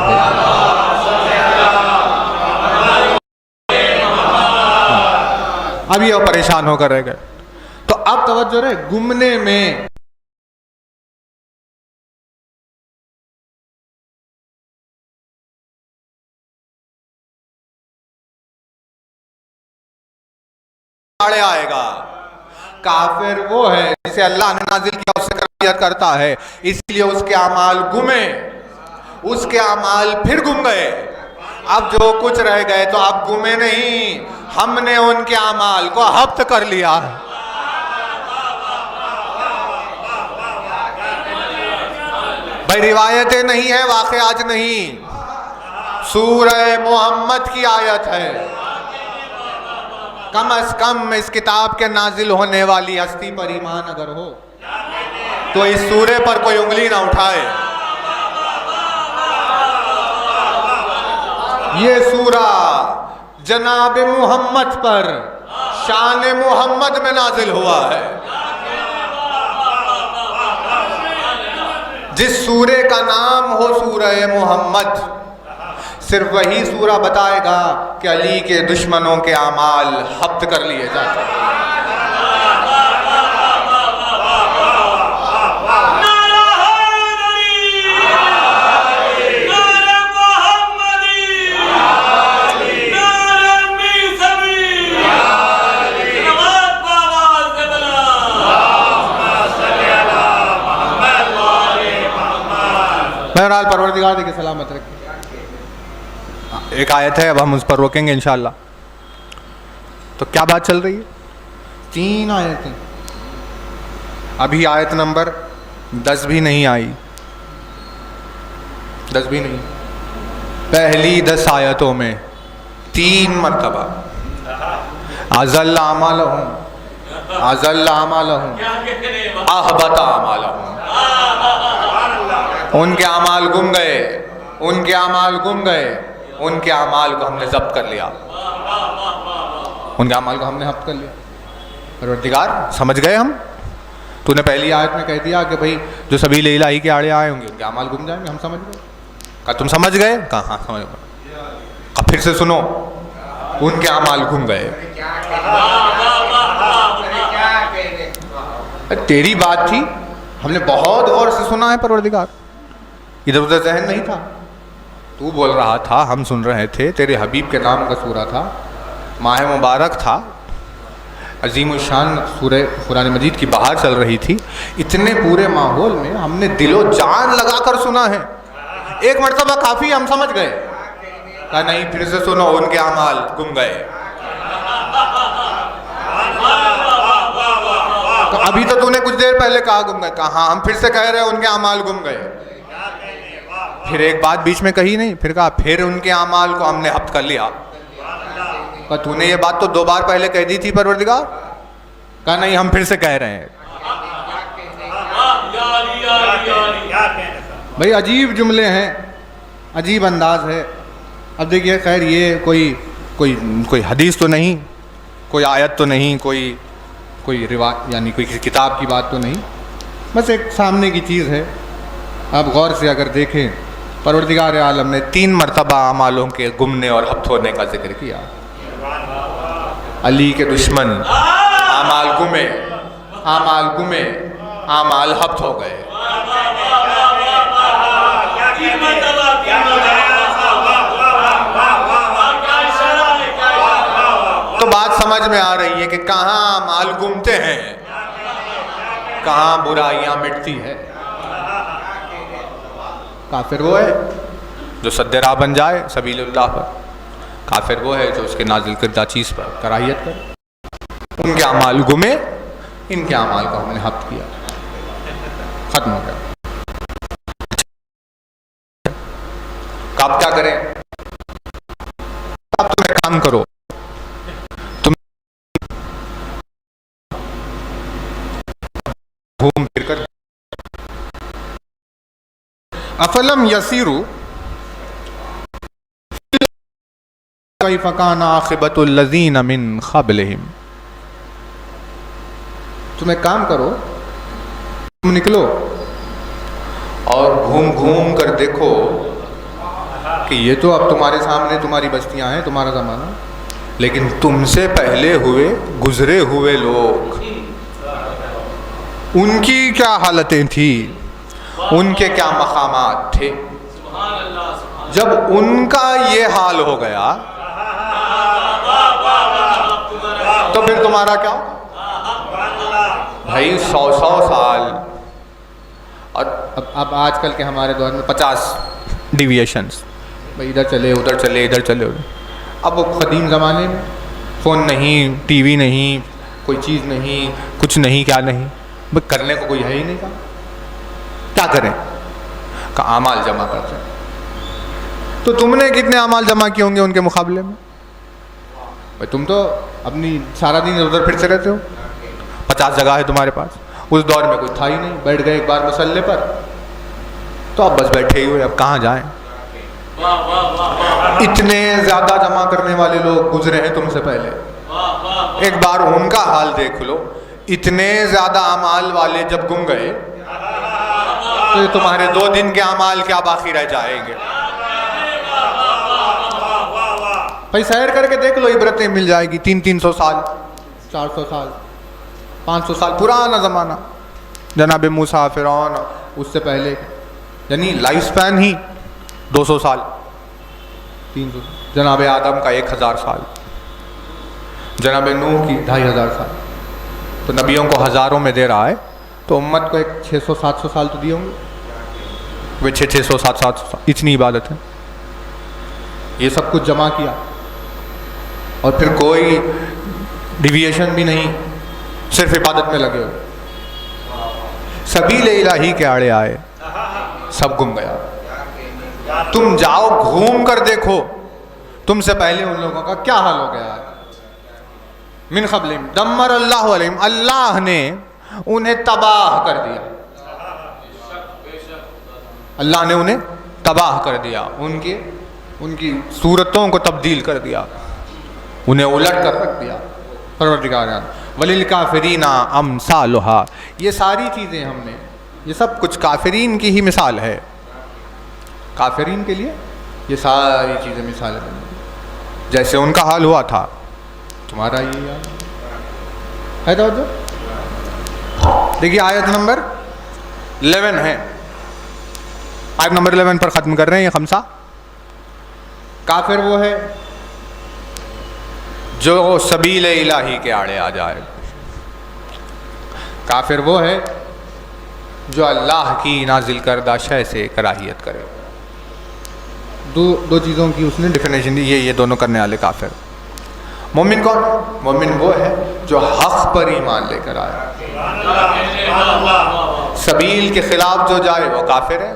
A: اب یہ پریشان ہو کر رہ گئے. تو اب توجہ رہے گمنے میں آئے گا. کافر وہ ہے جسے اللہ نے نازل کیا اس سے کراہیت کرتا ہے اس لیے اس کے اعمال گمے. اس کے اعمال پھر گم گئے. اب جو کچھ رہ گئے تو اب گمے نہیں. ہم نے ان کے اعمال کو ہبت کر لیا. بھائی روایتیں نہیں ہے واقعات نہیں. سورہ محمد کی آیت ہے. کم از کم اس کتاب کے نازل ہونے والی ہستی پر ایمان اگر ہو تو اس سورے پر کوئی انگلی نہ اٹھائے. یہ سورہ جناب محمد پر شان محمد میں نازل ہوا ہے. جس سورے کا نام ہو سورہ محمد صرف وہی سورہ بتائے گا کہ علی کے دشمنوں کے اعمال ہبت کر لیے جاتے ہیں. بہرحال پروردگار دے کے سلامت رکھے. ایک آیت ہے اب ہم اس پر روکیں گے انشاءاللہ. تو کیا بات چل رہی ہے؟ 3 آیتیں. ابھی آیت نمبر 10 بھی نہیں آئی. 10 بھی نہیں. پہلی 10 آیتوں میں 3 مرتبہ اضل اعمالہم اضل اعمالہم احبط اعمالہم. ان کے اعمال گم گئے. ان کے اعمال گم گئے. ان کے اعمال کو ہم نے ضبط کر لیا. ان کے اعمال کو ہم نے ضبط کر لیا. پروردگار سمجھ گئے ہم. تو نے پہلی آیت میں کہہ دیا کہ بھئی جو سبیل الہی کے آڑے آئے ہوں گے ان کے اعمال گم جائیں گے. ہم سمجھ گئے. کہا تم سمجھ گئے؟ کہا ہاں سمجھ گئے. کہا پھر سے سنو ان کے اعمال گم گئے. تیری بات تھی ہم نے بہت غور سے سنا ہے پروردگار. ادھر ادھر ذہن نہیں تھا. تو بول رہا تھا ہم سن رہے تھے. تیرے حبیب کے نام کا سورہ تھا. ماہ مبارک تھا. عظیم الشان سورہ قرآن مجید کی بہار چل رہی تھی. اتنے پورے ماحول میں ہم نے دل و جان لگا کر سنا ہے. ایک مرتبہ کافی ہم سمجھ گئے. کہا نہیں پھر سے سنو ان کے اعمال گم گئے. تو ابھی تو نے کچھ دیر پہلے کہا گم گئے. کہا ہاں ہم پھر سے کہہ رہے ہیں ان کے اعمال گم گئے. پھر ایک بات بیچ میں کہی نہیں. پھر کہا پھر ان کے اعمال کو ہم نے ضبط کر لیا. کہا تو نے یہ بات تو 2 بار پہلے کہہ دی تھی پروردگار. کہا نہیں ہم پھر سے کہہ رہے ہیں. بھائی عجیب جملے ہیں. عجیب انداز ہے. اب دیکھیے خیر یہ کوئی حدیث تو نہیں, کوئی آیت تو نہیں, کوئی روایت یعنی کوئی کتاب کی بات تو نہیں, بس ایک سامنے کی چیز ہے. آپ غور سے اگر دیکھیں پروردگار عالم نے 3 مرتبہ اعمالوں کے گمنے اور ہبط ہونے کا ذکر کیا. علی کے دشمن اعمال گمے, اعمال گمے, اعمال ہبط ہو گئے. سمجھ میں آ رہی ہے کہ کہاں مال گمتے ہیں، کہاں برائیاں مٹتی ہے۔ کافر وہ ہے جو سد راہ بن جائے سبیل اللہ پر، کافر وہ ہے جو اس کے نازل کردہ چیز پر کراہیت کرے۔ ان کے اعمال گمے، ان کے اعمال کو ہم نے حفظ کیا، ختم ہو گیا۔ آپ کیا کریں؟ آپ تم ایک کام کرو، تم گھوم پھر کر افلم یسیرو کیف کان عاقبۃ الذین من قبلہم، تم ایک کام کرو، تم نکلو اور گھوم گھوم کر دیکھو کہ یہ تو اب تمہارے سامنے تمہاری بستیاں ہیں، تمہارا زمانہ، لیکن تم سے پہلے ہوئے گزرے ہوئے لوگ، ان کی کیا حالتیں تھیں، ان کے کیا مقامات تھے۔ جب ان کا یہ حال ہو گیا تو پھر تمہارا کیا؟ بھائی 100 سال، اور اب آج کل کے ہمارے دور میں 50 ڈیویشنز، بھائی ادھر چلے ادھر چلے ادھر چلے ادھر۔ اب وہ قدیم زمانے میں فون نہیں، ٹی وی نہیں، کوئی چیز نہیں، کچھ نہیں، کیا نہیں، بھائی کرنے کو کوئی ہے ہی نہیں، کیا کریں؟ کہ اعمال جمع کرتے ہیں۔ تو تم نے کتنے اعمال جمع کیے ہوں گے ان کے مقابلے میں؟ بھائی تم تو اپنی سارا دن ادھر پھرتے رہتے ہو، 50 جگہ ہے تمہارے پاس، اس دور میں کوئی تھا ہی نہیں، بیٹھ گئے ایک بار مسلح پر تو اب بس بیٹھے ہی ہوئے، اب کہاں جائیں؟ اتنے زیادہ جمع کرنے والے لوگ گزرے ہیں تم سے پہلے، ایک بار ان کا حال دیکھ لو۔ اتنے زیادہ اعمال والے جب گم گئے تو تمہارے 2 دن کے اعمال کیا باقی رہ جائیں گے؟ بھائی سیر کر کے دیکھ لو، عبرتیں مل جائے گی۔ 300 سال، 400 سال، 500 سال پرانا زمانہ، جناب موسیٰ، فرعون، اس سے پہلے، یعنی لائف سپین ہی 200 سال، 300، جناب آدم کا 1000 سال، جناب نوح کی 2500 سال۔ تو نبیوں کو ہزاروں میں دے رہا ہے، تو امت کو ایک 600-700 سال تو دیے ہوں گے، وہ 600-700 سال، اتنی عبادت ہے۔ یہ سب کچھ جمع کیا اور پھر کوئی ڈیویشن بھی نہیں، صرف عبادت میں لگے ہوئے، سبیل الہی کے آڑے آئے، سب گم گیا۔ تم جاؤ گھوم کر دیکھو، تم سے پہلے ان لوگوں کا کیا حال ہو گیا ہے۔ من قبلہم دمر اللہ علیہم، اللہ نے انہیں تباہ کر دیا، اللہ نے انہیں تباہ کر دیا، ان کی صورتوں کو تبدیل کر دیا، انہیں الٹ کر رکھ دیا۔ پروردگار وَلِلْكَافِرِينَ أَمْثَالُهَا، یہ ساری چیزیں ہم نے، یہ سب کچھ کافرین کی ہی مثال ہے، کافرین کے لیے یہ ساری چیزیں مثالیں بنی، جیسے ان کا حال ہوا تھا تمہارا یہ حال ہے۔ توجہ دیکھیے، آیت نمبر 11 ہے، آیت نمبر 11 پر ختم کر رہے ہیں یہ خمسہ۔ کافر وہ ہے جو سبیل الہی کے آڑے آ جائے، کافر وہ ہے جو اللہ کی نازل کردہ شے سے کراہیت کرے۔ دو چیزوں کی اس نے ڈیفینیشن دی، یہ دونوں کرنے والے کافر۔ مومن کون؟ مومن وہ ہے جو حق پر ایمان لے کر آئے، سبیل کے خلاف جو جائے وہ کافر ہے،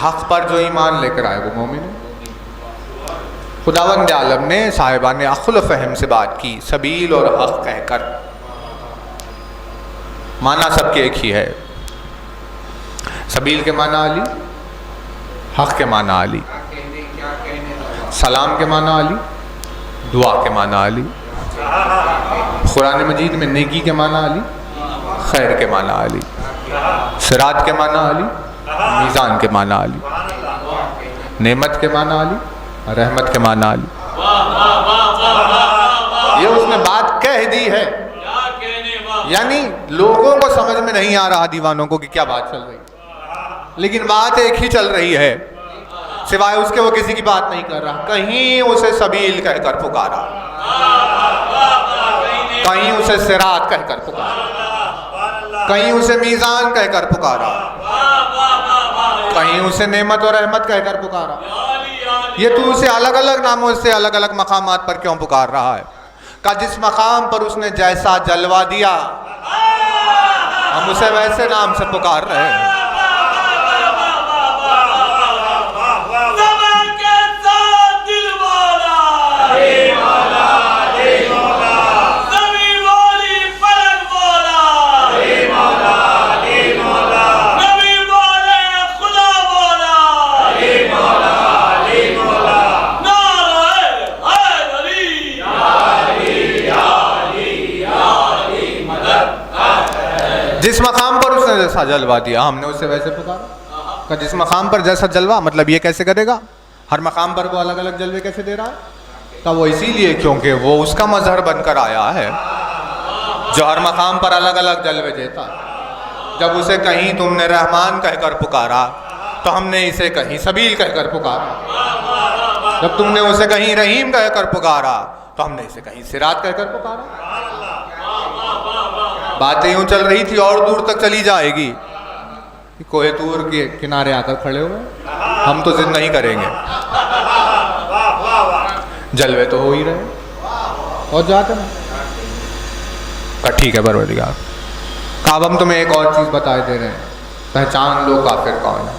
A: حق پر جو ایمان لے کر آئے وہ مومن ہے۔ خداوند عالم نے صاحبان عقل و فہم سے بات کی، سبیل اور حق کہہ کر، معنی سب کے ایک ہی ہے، سبیل کے معنی علی، حق کے معنی علی، سلام کے معنی علی، دعا کے معنی علی، قرآن مجید میں نیکی کے معنی علی، خیر کے معنی علی، صراط کے معنی علی، میزان کے معنی علی، نعمت کے معنی علی، رحمت کے معنی علی۔ یہ اس نے بات کہہ دی ہے، یعنی لوگوں کو سمجھ میں نہیں آ رہا، دیوانوں کو، کہ کیا بات چل رہی، لیکن بات ایک ہی چل رہی ہے، سوائے اس کے وہ کسی کی بات نہیں کر رہا، کہیں اسے سبیل کہہ کر پکارا۔ کہیں اسے صراط کہہ کر پکارا، کہیں اسے میزان کہہ کر پکارا، کہیں اسے نعمت اور رحمت کہہ کر پکارا۔ یہ تو اسے الگ الگ ناموں سے الگ الگ مقامات پر کیوں پکار رہا ہے؟ کہ جس مقام پر اس نے جیسا جلوہ دیا ہم اسے ویسے نام سے پکار رہے ہیں۔ جس مقام پر اس نے جیسا جلوہ دیا ہم نے اسے ویسے پکارا۔ کہ جس مقام پر جیسا جلوہ، مطلب یہ کیسے کرے گا؟ ہر مقام پر وہ الگ الگ جلوے کیسے دے رہا ہے؟ کہ وہ اسی لیے کیونکہ وہ اس کا مظہر بن کر آیا ہے جو ہر مقام پر الگ الگ جلوے دیتا ہے۔ جب اسے کہیں تم نے رحمان کہہ کر پکارا تو ہم نے اسے کہیں سبیل کہہ کر پکارا، جب تم نے اسے کہیں رحیم کہہ کر پکارا تو ہم نے اسے کہیں صراط کہہ کر پکارا۔ باتیں یوں چل رہی تھی اور دور تک چلی جائے گی۔ کوہ طور کے کنارے آ کر کھڑے ہوئے، ہم تو ضد نہیں کریں گے، جلوے تو ہو ہی رہے اور جاتے ہیں۔ کہا ٹھیک ہے پروردگار، کہا اب ہم تمہیں ایک اور چیز بتائے دے رہے ہیں، پہچان لو کافر کون ہے۔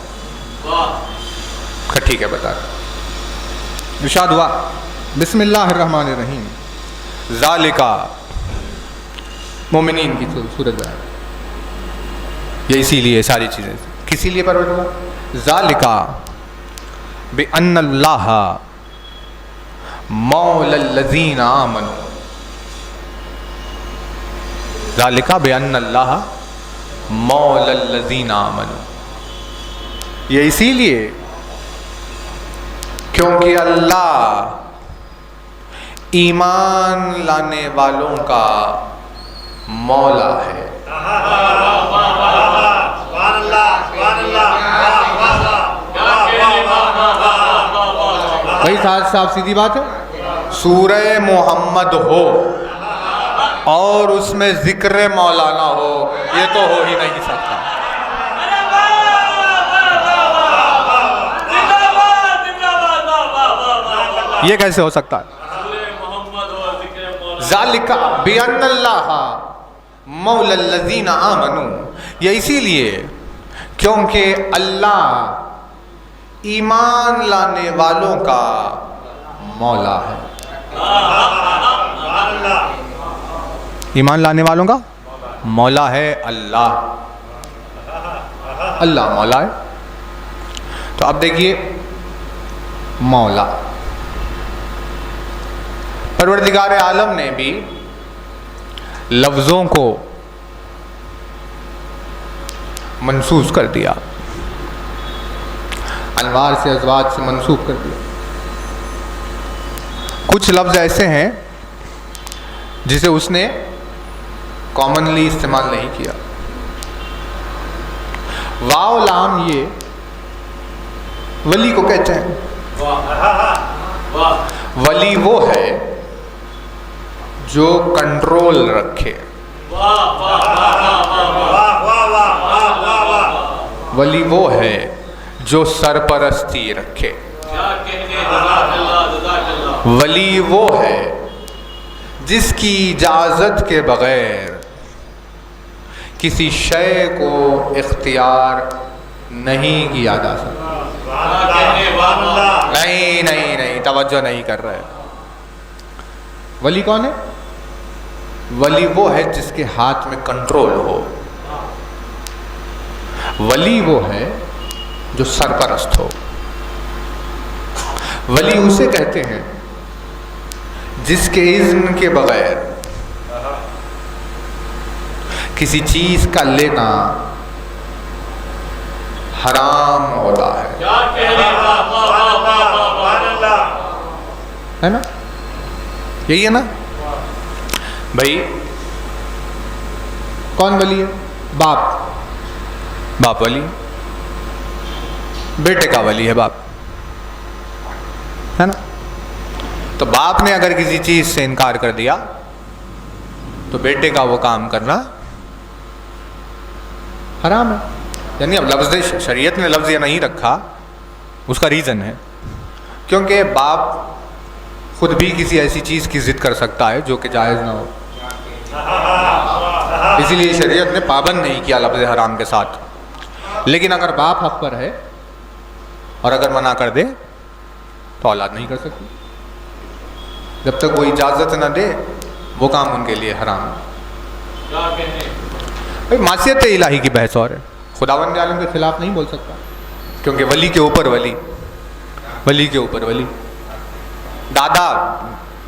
A: کہا ٹھیک ہے بتا۔ ارشاد ہوا بسم اللہ الرحمن الرحیم، ذالکا مومنین کی صورت ہے یہ، اسی لیے ساری چیزیں کسی لیے پروردگار ذالکا بأن اللہ مولا الذین آمنوا، ذالکا بأن اللہ مولا الذین آمنوا، یہ اسی لیے کیونکہ اللہ ایمان لانے والوں کا مولا ہے۔ بھائی صاحب سیدھی بات ہے، سورہ محمد ہو اور اس میں ذکر مولانا ہو، یہ تو ہو ہی نہیں سکتا۔ یہ کیسے ہو سکتا ہے؟ ذالک بأن اللہ مولا الذین آمنوا، یہ اسی لیے کیونکہ اللہ ایمان لانے والوں کا مولا ہے۔ ایمان لانے والوں کا مولا ہے اللہ، اللہ مولا ہے۔ تو اب دیکھیے مولا، پروردگار عالم نے بھی لفظوں کو منسوخ کر دیا، انوار سے ازواج سے منسوخ کر دیا۔ کچھ لفظ ایسے ہیں جسے اس نے کامنلی استعمال نہیں کیا۔ واو لام یہ ولی کو کہتے ہیں۔ ولی وہ ہے جو کنٹرول رکھے، ولی وہ ہے جو سرپرستی رکھے، ولی وہ ہے جس کی اجازت کے بغیر کسی شے کو اختیار نہیں کیا جا سکتا۔ نہیں توجہ نہیں کر رہے۔ ولی کون ہے؟ ولی وہ ہے جس کے ہاتھ میں کنٹرول ہو، ولی وہ ہے جو سرپرست ہو۔ ولی اسے کہتے ہیں جس کے اذن کے بغیر کسی چیز کا لینا حرام ہوتا ہے نا؟ یہی ہے نا بھائی؟ کون ولی ہے؟ باپ ولی، بیٹے کا ولی ہے باپ، ہے نا؟ تو باپ نے اگر کسی چیز سے انکار کر دیا تو بیٹے کا وہ کام کرنا حرام ہے. یعنی اب لفظ شریعت نے لفظ یہ نہیں رکھا، اس کا ریزن ہے کیونکہ باپ خود بھی کسی ایسی چیز کی ضد کر سکتا ہے جو کہ جائز نہ ہو، اسی لیے شریعت نے پابند نہیں کیا لفظ حرام کے ساتھ. لیکن اگر باپ حق پر ہے اور اگر منع کر دے تو اولاد نہیں کر سکتی. جب تک وہ اجازت نہ دے وہ کام ان کے لیے حرام ہے. بھائی معصیت الہی کی بحث اور ہے، خداوند عالم کے خلاف نہیں بول سکتا کیونکہ ولی کے اوپر ولی، ولی کے اوپر ولی، دادا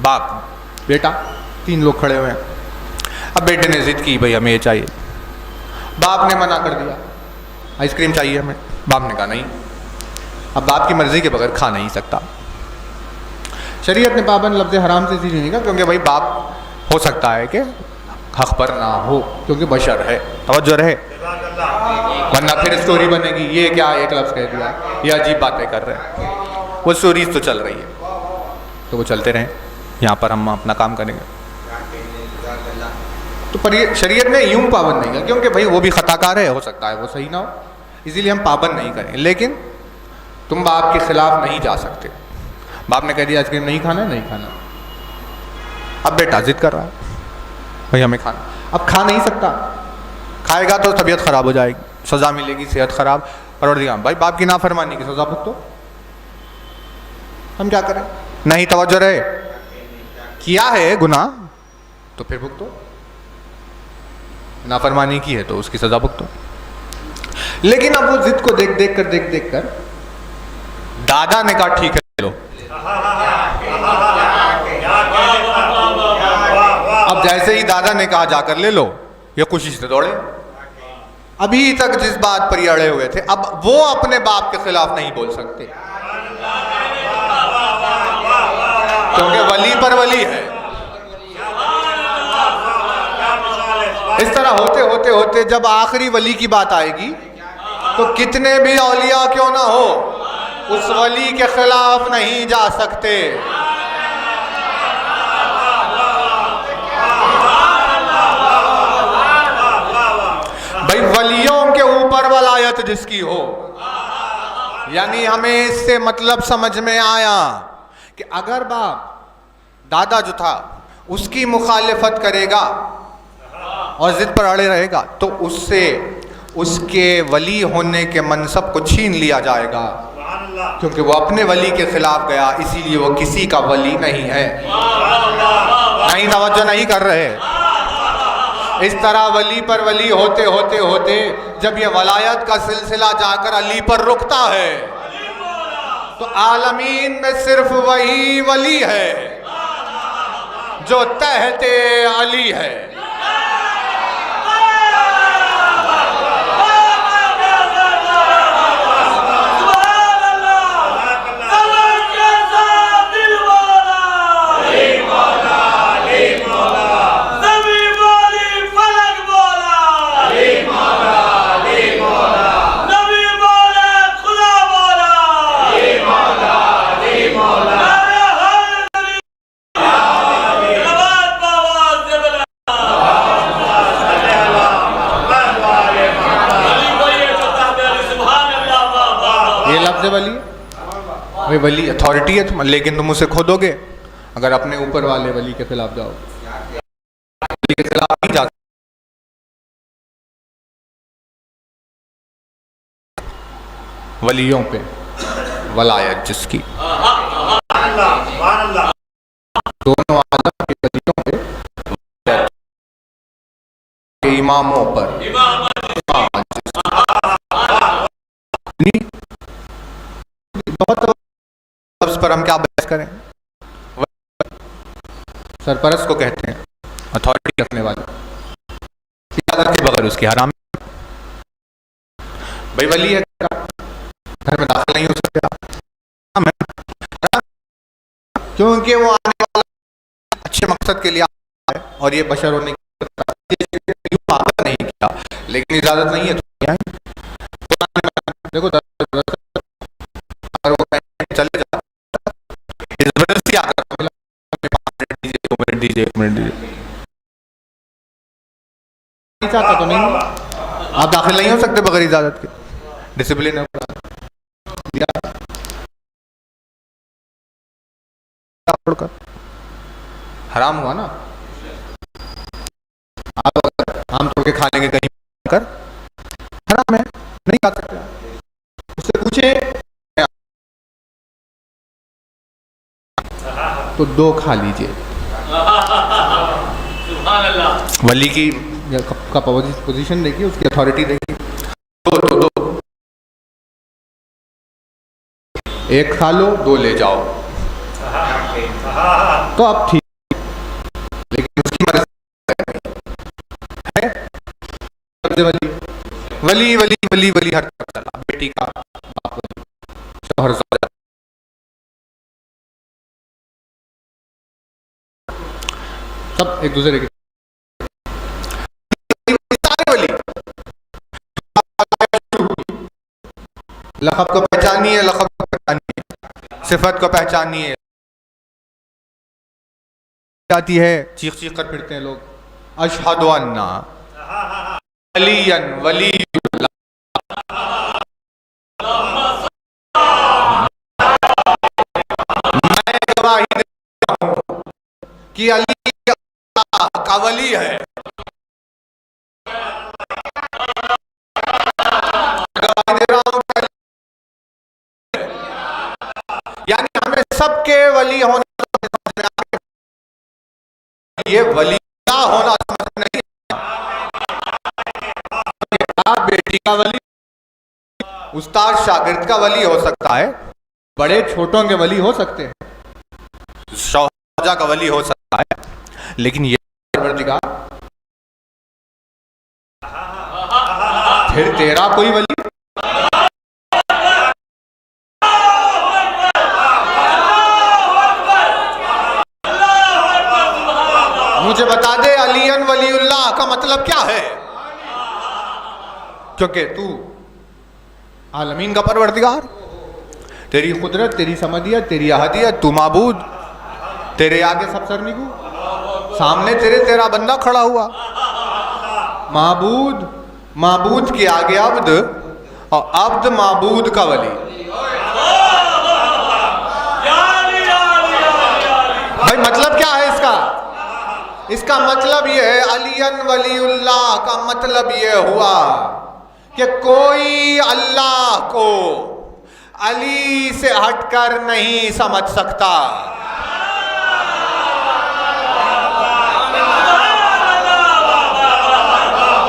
A: باپ بیٹا تین لوگ کھڑے ہوئے ہیں. اب بیٹے نے ضد کی بھائی ہمیں یہ چاہیے، باپ نے منع کر دیا آئس کریم چاہیے ہمیں، باپ نے کہا نہیں. اب باپ کی مرضی کے بغیر کھا نہیں سکتا. شریعت نے پابند لفظ حرام سے نہیں کہا کیونکہ بھائی باپ ہو سکتا ہے کہ حق پر نہ ہو کیونکہ بشر ہے. توجہ رہے، ورنہ پھر اسٹوری بنے گی یہ کیا ایک لفظ کہہ دیا، یہ عجیب باتیں کر رہے ہیں. وہ اسٹوریز تو چل رہی ہے تو وہ چلتے رہیں، یہاں پر ہم اپنا کام کریں گے. تو پر یہ شریعت نے یوں پابند نہیں کیا کیونکہ بھائی وہ بھی خطا کار ہے، ہو سکتا ہے وہ صحیح نہ ہو، اسی لیے ہم پابند نہیں کریں. لیکن تم باپ کے خلاف نہیں جا سکتے. باپ نے کہہ دیا آئس کریم نہیں کھانا ہے نہیں کھانا. اب بیٹا ضد کر رہا ہے بھائی ہمیں کھانا، اب کھا نہیں سکتا، کھائے گا تو طبیعت خراب ہو جائے گی، سزا ملے گی، صحت خراب. پروردگار بھائی باپ کی نافرمانی کی سزا بھگتو، ہم کیا کریں. نہیں توجہ رہے، کیا ہے گناہ تو پھر بھگتو، نافرمانی کی ہے تو اس کی سزا بھگتو. لیکن اب وہ ضد کو دیکھ کر دادا نے کہا ٹھیک ہے لو. اب جیسے ہی دادا نے کہا جا کر لے لو، یہ خوشی سے دوڑے. ابھی تک جس بات پر یہ اڑے ہوئے تھے اب وہ اپنے باپ کے خلاف نہیں بول سکتے کیونکہ ولی پر ولی ہے. اس طرح ہوتے جب آخری ولی کی بات آئے گی تو کتنے بھی اولیاء کیوں نہ ہو اس ولی کے خلاف نہیں جا سکتے. بھائی ولیوں کے اوپر ولایت جس کی ہو، یعنی ہمیں اس سے مطلب سمجھ میں آیا کہ اگر باپ دادا جو تھا اس کی مخالفت کرے گا اور ضد پر اڑے رہے گا تو اس سے اس کے ولی ہونے کے منصب کو چھین لیا جائے گا کیونکہ وہ اپنے ولی کے خلاف گیا، اسی لیے وہ کسی کا ولی نہیں ہے. نہیں توجہ نہیں کر رہے. اس طرح ولی پر ولی ہوتے جب یہ ولایت کا سلسلہ جا کر علی پر رکتا ہے تو عالمین میں صرف وہی ولی ہے جو تحت علی ہے. ولی اتھارٹی ہے لیکن تم اسے کھو دو گے اگر اپنے اوپر والے ولی کے خلاف جاؤ. ولی کے خلاف نہیں جا ولیوں پہ ولایت جس کی دونوں عالم کے ولیوں پہ اماموں پر بہت لفظ پر ہم کیا بحث کریں. سرپرست کو کہتے ہیں اتھارٹی رکھنے والے، اجازت کے بغیر اس کی حرام. بھائی ولی ہے گھر میں داخل نہیں ہو سکتا کیونکہ وہ آنے والا اچھے مقصد کے لیے آتا ہے اور یہ بشر ہونے کی نہیں کیا لیکن اجازت نہیں ہے. دیکھو چلے جا زبردستی آ کر 1 منٹ دیجیے چاہتا تو نہیں، آپ داخل نہیں ہو سکتے بغیر اجازت کے، ڈسپلن ہے چھوڑ کر، حرام ہوا نا. آپ اگر آم توڑ کے کھا لیں گے کہیں کر، حرام ہے، نہیں کھا سکتے. اس سے پوچھے تو 2 کھا لیجئے. ولی کی کا پوزیشن دیکھیے، اس کی اتھارٹی دیکھیے. 2 1 کھا لو 2 لے جاؤ تو اب ٹھیک، لیکن اس کی مرضی ہے. ولی ولی ولی ولی ہر طرف چلا، بیٹی کا باپ ولی، شوہر زوجہ، سب ایک دوسرے کے لقب کو پہچانیے، لقب کو پہچانیے، صفت کو پہچانیے. جاتی ہے چیخ چیخ کر پھرتے ہیں لوگ، اشہد ان علی ولی اللہ. میں گواہی دیتا ہوں کہ علی اللہ کا ولی ہے. گواہی دے رہا ہوں یعنی ہمیں سب کے ولی ہونا، یہ ولی ہونا سمجھ نہیں. بیٹی کا ولی، استاد شاگرد کا ولی ہو سکتا ہے، بڑے چھوٹوں کے ولی ہو سکتے ہیں، شوہر کا ولی ہو سکتا ہے، لیکن یہ پروردگار پھر تیرا کوئی ولی. مجھے بتا دے علی ولی اللہ کا مطلب کیا ہے؟ کیونکہ تو عالمین کا پروردگار، تیری قدرت، تیری سمدیت، تیری احدیت، تو معبود، تیرے آگے سب سرنگو، سامنے تیرا بندہ کھڑا ہوا. معبود کے آگے عبد، اور عبد معبود کا ولی. بھائی مطلب کیا ہے اس کا؟ اس کا مطلب یہ ہے علی ولی اللہ کا مطلب یہ ہوا کہ کوئی اللہ کو علی سے ہٹ کر نہیں سمجھ سکتا.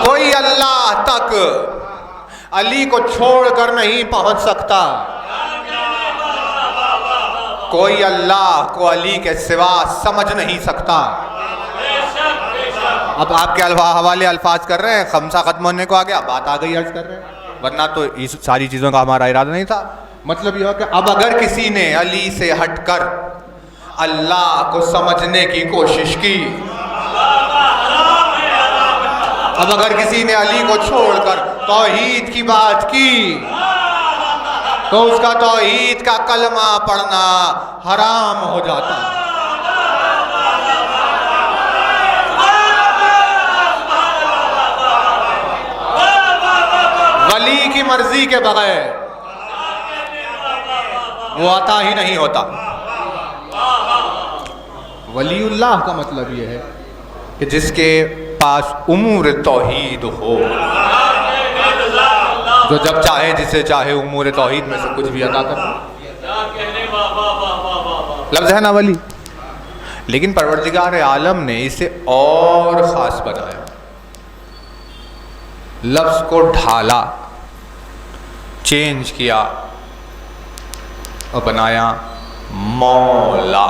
A: کوئی اللہ تک علی کو چھوڑ کر نہیں پہنچ سکتا. کوئی اللہ کو علی کے سوا سمجھ نہیں سکتا. اب آپ کے حوالے الفاظ کر رہے ہیں، خمسہ ختم ہونے کو آ گیا، بات آ گئی، عرض کر رہے ہیں، ورنہ تو اس ساری چیزوں کا ہمارا ارادہ نہیں تھا. مطلب یہ ہو کہ اب اگر کسی نے علی سے ہٹ کر اللہ کو سمجھنے کی کوشش کی، اب اگر کسی نے علی کو چھوڑ کر توحید کی بات کی، تو اس کا توحید کا کلمہ پڑھنا حرام ہو جاتا. ولی کی مرضی کے بغیر وہ عطا ہی نہیں ہوتا. ولی اللہ کا مطلب یہ ہے کہ جس کے پاس امور توحید ہو، جو جب چاہے جسے چاہے امور توحید میں سے کچھ بھی عطا کر. لفظ ہے نا ولی، لیکن پروردگار عالم نے اسے اور خاص بنایا، لفظ کو ڈھالا، چینج کیا اور بنایا مولا.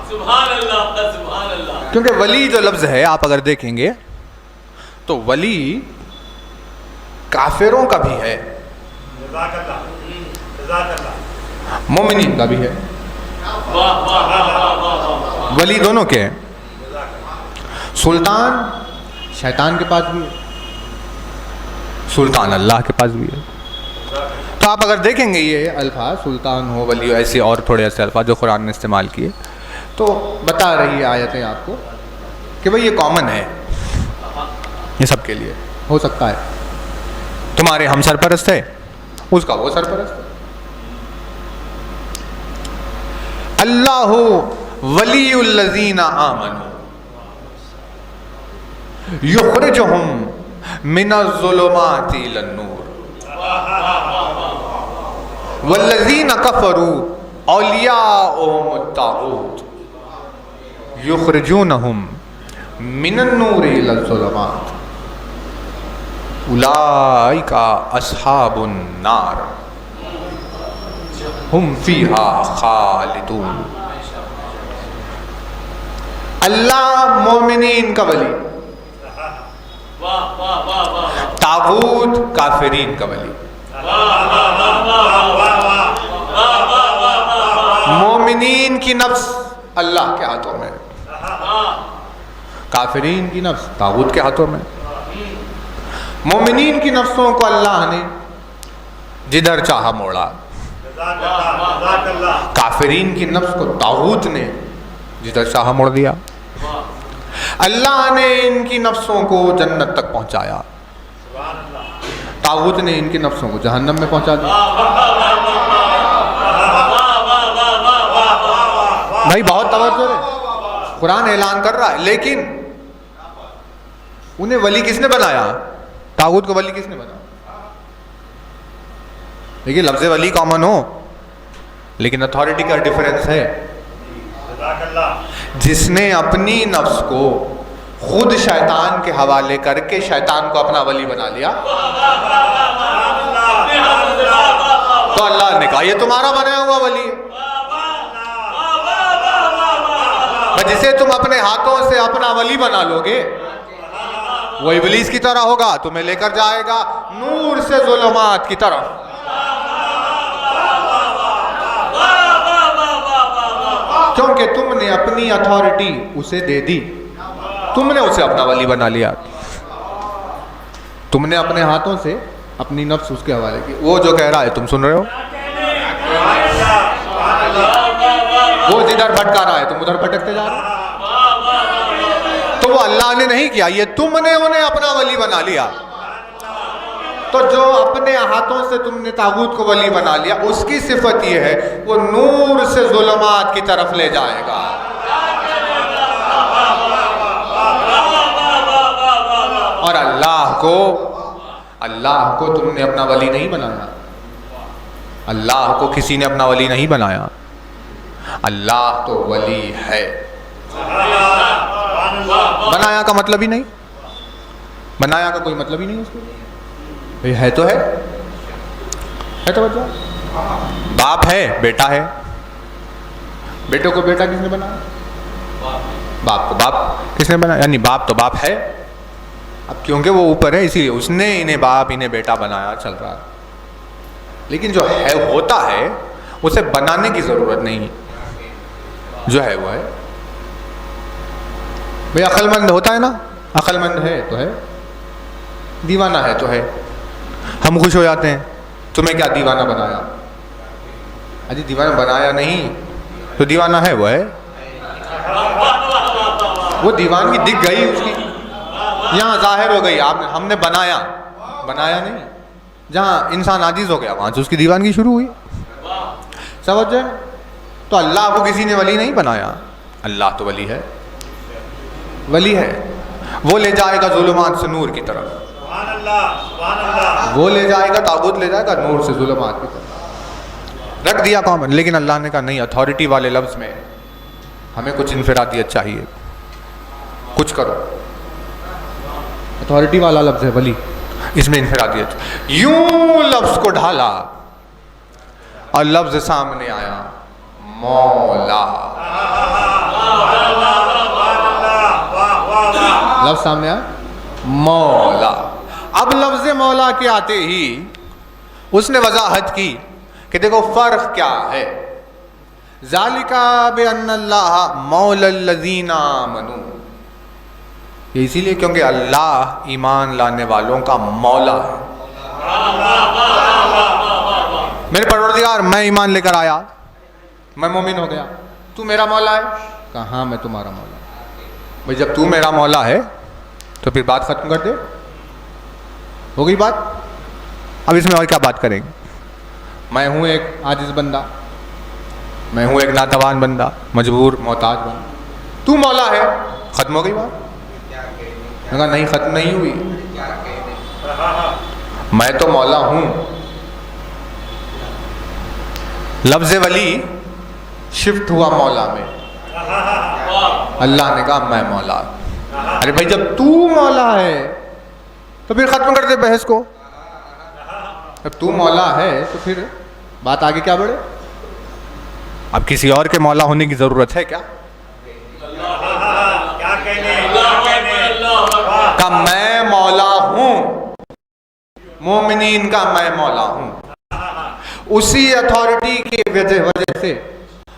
C: سبحان اللہ سبحان اللہ.
A: کیونکہ ولی جو لفظ ہے آپ اگر دیکھیں گے تو ولی کافروں کا بھی ہے،
B: جزاک اللہ، جزاک اللہ،
A: مومنین کا بھی ہے. ولی دونوں کے ہیں. سلطان شیطان کے پاس بھی ہے، سلطان اللہ کے پاس بھی ہے. تو آپ اگر دیکھیں گے یہ الفاظ سلطان ہو، ولی ہو، ایسے اور تھوڑے ایسے الفاظ جو قرآن نے استعمال کیے، تو بتا رہی ہے آیتیں آپ کو کہ بھئی یہ کامن ہے. یہ سب کے لیے ہو سکتا ہے. تمہارے ہم سرپرست ہے، اس کا وہ سرپرست ہے. اللہ ولی الذین آمنوا یخرجہم من الظلمات الی النور والذین کفروا اولیاؤہم الطاغوت یخرجونہم من النور الی الظلمات اولئک اصحاب النار ہم فیہا خالدون. اللہ مومنین کا ولی، طاغوت کافرین کا ولی. مومنین کی نفس اللہ کے ہاتھوں میں، کافرین کی نفس طاغوت کے ہاتھوں میں. مومنین کی نفسوں کو اللہ نے جدھر چاہا موڑا، کافرین کی نفس کو طاغوت نے جدھر چاہا موڑ دیا. اللہ نے ان کی نفسوں کو جنت تک پہنچایا، طاغوت نے ان کی نفسوں کو جہنم میں پہنچا دیا. بھائی بہت توجہ ہے، قرآن اعلان کر رہا ہے. لیکن انہیں ولی کس نے بنایا؟ طاغوت کو ولی کس نے بنایا؟ دیکھیے لفظ ولی کامن ہو لیکن اتھارٹی کا ڈیفرنس ہے. جس نے اپنی نفس کو خود شیطان کے حوالے کر کے شیطان کو اپنا ولی بنا لیا تو اللہ نے کہا یہ تمہارا بنایا ہوا ولی ہے. جسے تم اپنے ہاتھوں سے اپنا ولی بنا لو گے وہ ابلیس کی طرح ہوگا، تمہیں لے کر جائے گا نور سے ظلمات کی طرف. کیونکہ تم نے اپنی اتھارٹی اسے دے دی، تم نے اسے اپنا ولی بنا لیا، تم نے اپنے ہاتھوں سے اپنی نفس اس کے حوالے کی. وہ جو کہہ رہا ہے تم سن رہے ہو، وہ جدھر بھٹکا رہا ہے تم ادھر بھٹکتے جا رہے ہو. تو وہ اللہ نے نہیں کیا، یہ تم نے انہیں اپنا ولی بنا لیا. تو جو اپنے ہاتھوں سے تم نے طاغوت کو ولی بنا لیا اس کی صفت یہ ہے وہ نور سے ظلمات کی طرف لے جائے گا. اور اللہ کو تم نے اپنا ولی نہیں بنایا، اللہ کو کسی نے اپنا ولی نہیں بنایا. اللہ تو ولی ہے. بنایا کا مطلب ہی نہیں، بنایا کا کوئی مطلب ہی نہیں اس کو. ہے تو ہے تو بچہ باپ ہے بیٹا ہے، بیٹے کو بیٹا کس نے بنایا؟ باپ کو باپ کس نے بنایا؟ یعنی باپ تو باپ ہے. اب کیونکہ وہ اوپر ہے اسی لیے اس نے انہیں باپ انہیں بیٹا بنایا، چل رہا ہے. لیکن جو ہے ہوتا ہے اسے بنانے کی ضرورت نہیں، جو ہے وہ ہے. بھئی عقل مند ہوتا ہے نا، عقل مند ہے تو ہے، دیوانہ ہے تو ہے. ہم خوش ہو جاتے ہیں تمہیں کیا دیوانہ بنایا؟ اجی دیوانہ بنایا نہیں تو دیوانہ ہے وہ ہے. وہ دیوانگی دکھ گئی اس کی، یہاں ظاہر ہو گئی. ہم نے بنایا نہیں، جہاں انسان عاجز ہو گیا وہاں سے اس کی دیوانگی شروع ہوئی. سمجھے؟ تو اللہ کو کسی نے ولی نہیں بنایا، اللہ تو ولی ہے. ولی ہے وہ لے جائے گا ظلمات سے نور کی طرف، وہ لے جائے گا طاغوت لے جائے گا نور سے ظلمات کی طرف. رکھ دیا کامن. لیکن اللہ نے کہا نہیں، اتھارٹی والے لفظ میں ہمیں کچھ انفرادیت چاہیے، کچھ کرو. اتھارٹی والا لفظ ہے ولی، اس میں انفرادیت. یوں لفظ کو ڈھالا اور لفظ سامنے آیا مولا. لفظ سامنے آیا مولا. اب لفظ مولا کے آتے ہی اس نے وضاحت کی کہ دیکھو فرق کیا ہے. ذالک بان اللہ مولا الذین آمنوا. یہ اسی لیے کیونکہ اللہ ایمان لانے والوں کا مولا ہے. میرے پروردگار میں ایمان لے کر آیا، میں مومن ہو گیا، تو میرا مولا ہے؟ کہا ہاں میں تمہارا مولا. بھئی جب تو میرا مولا ہے تو پھر بات ختم کر دے, ہو گئی بات. اب اس میں اور کیا بات کریں گے؟ میں ہوں ایک عاجز بندہ, میں ہوں ایک ناتوان بندہ, مجبور محتاج بندہ, تو مولا ہے, ختم ہو گئی بات. میں کہا نہیں, ختم نہیں ہوئی, میں تو مولا ہوں. لفظ ولی شفٹ ہوا مولا میں, اللہ نے کہا میں مولا. ارے بھائی جب تو مولا ہے تو پھر ختم کر دے بحث کو. جب تو مولا ہے تو پھر بات آگے کیا بڑھے؟ اب کسی اور کے مولا ہونے کی ضرورت ہے کیا؟ کہ میں مولا ہوں, مومنین کا میں مولا ہوں. اسی اتھارٹی کی وجہ سے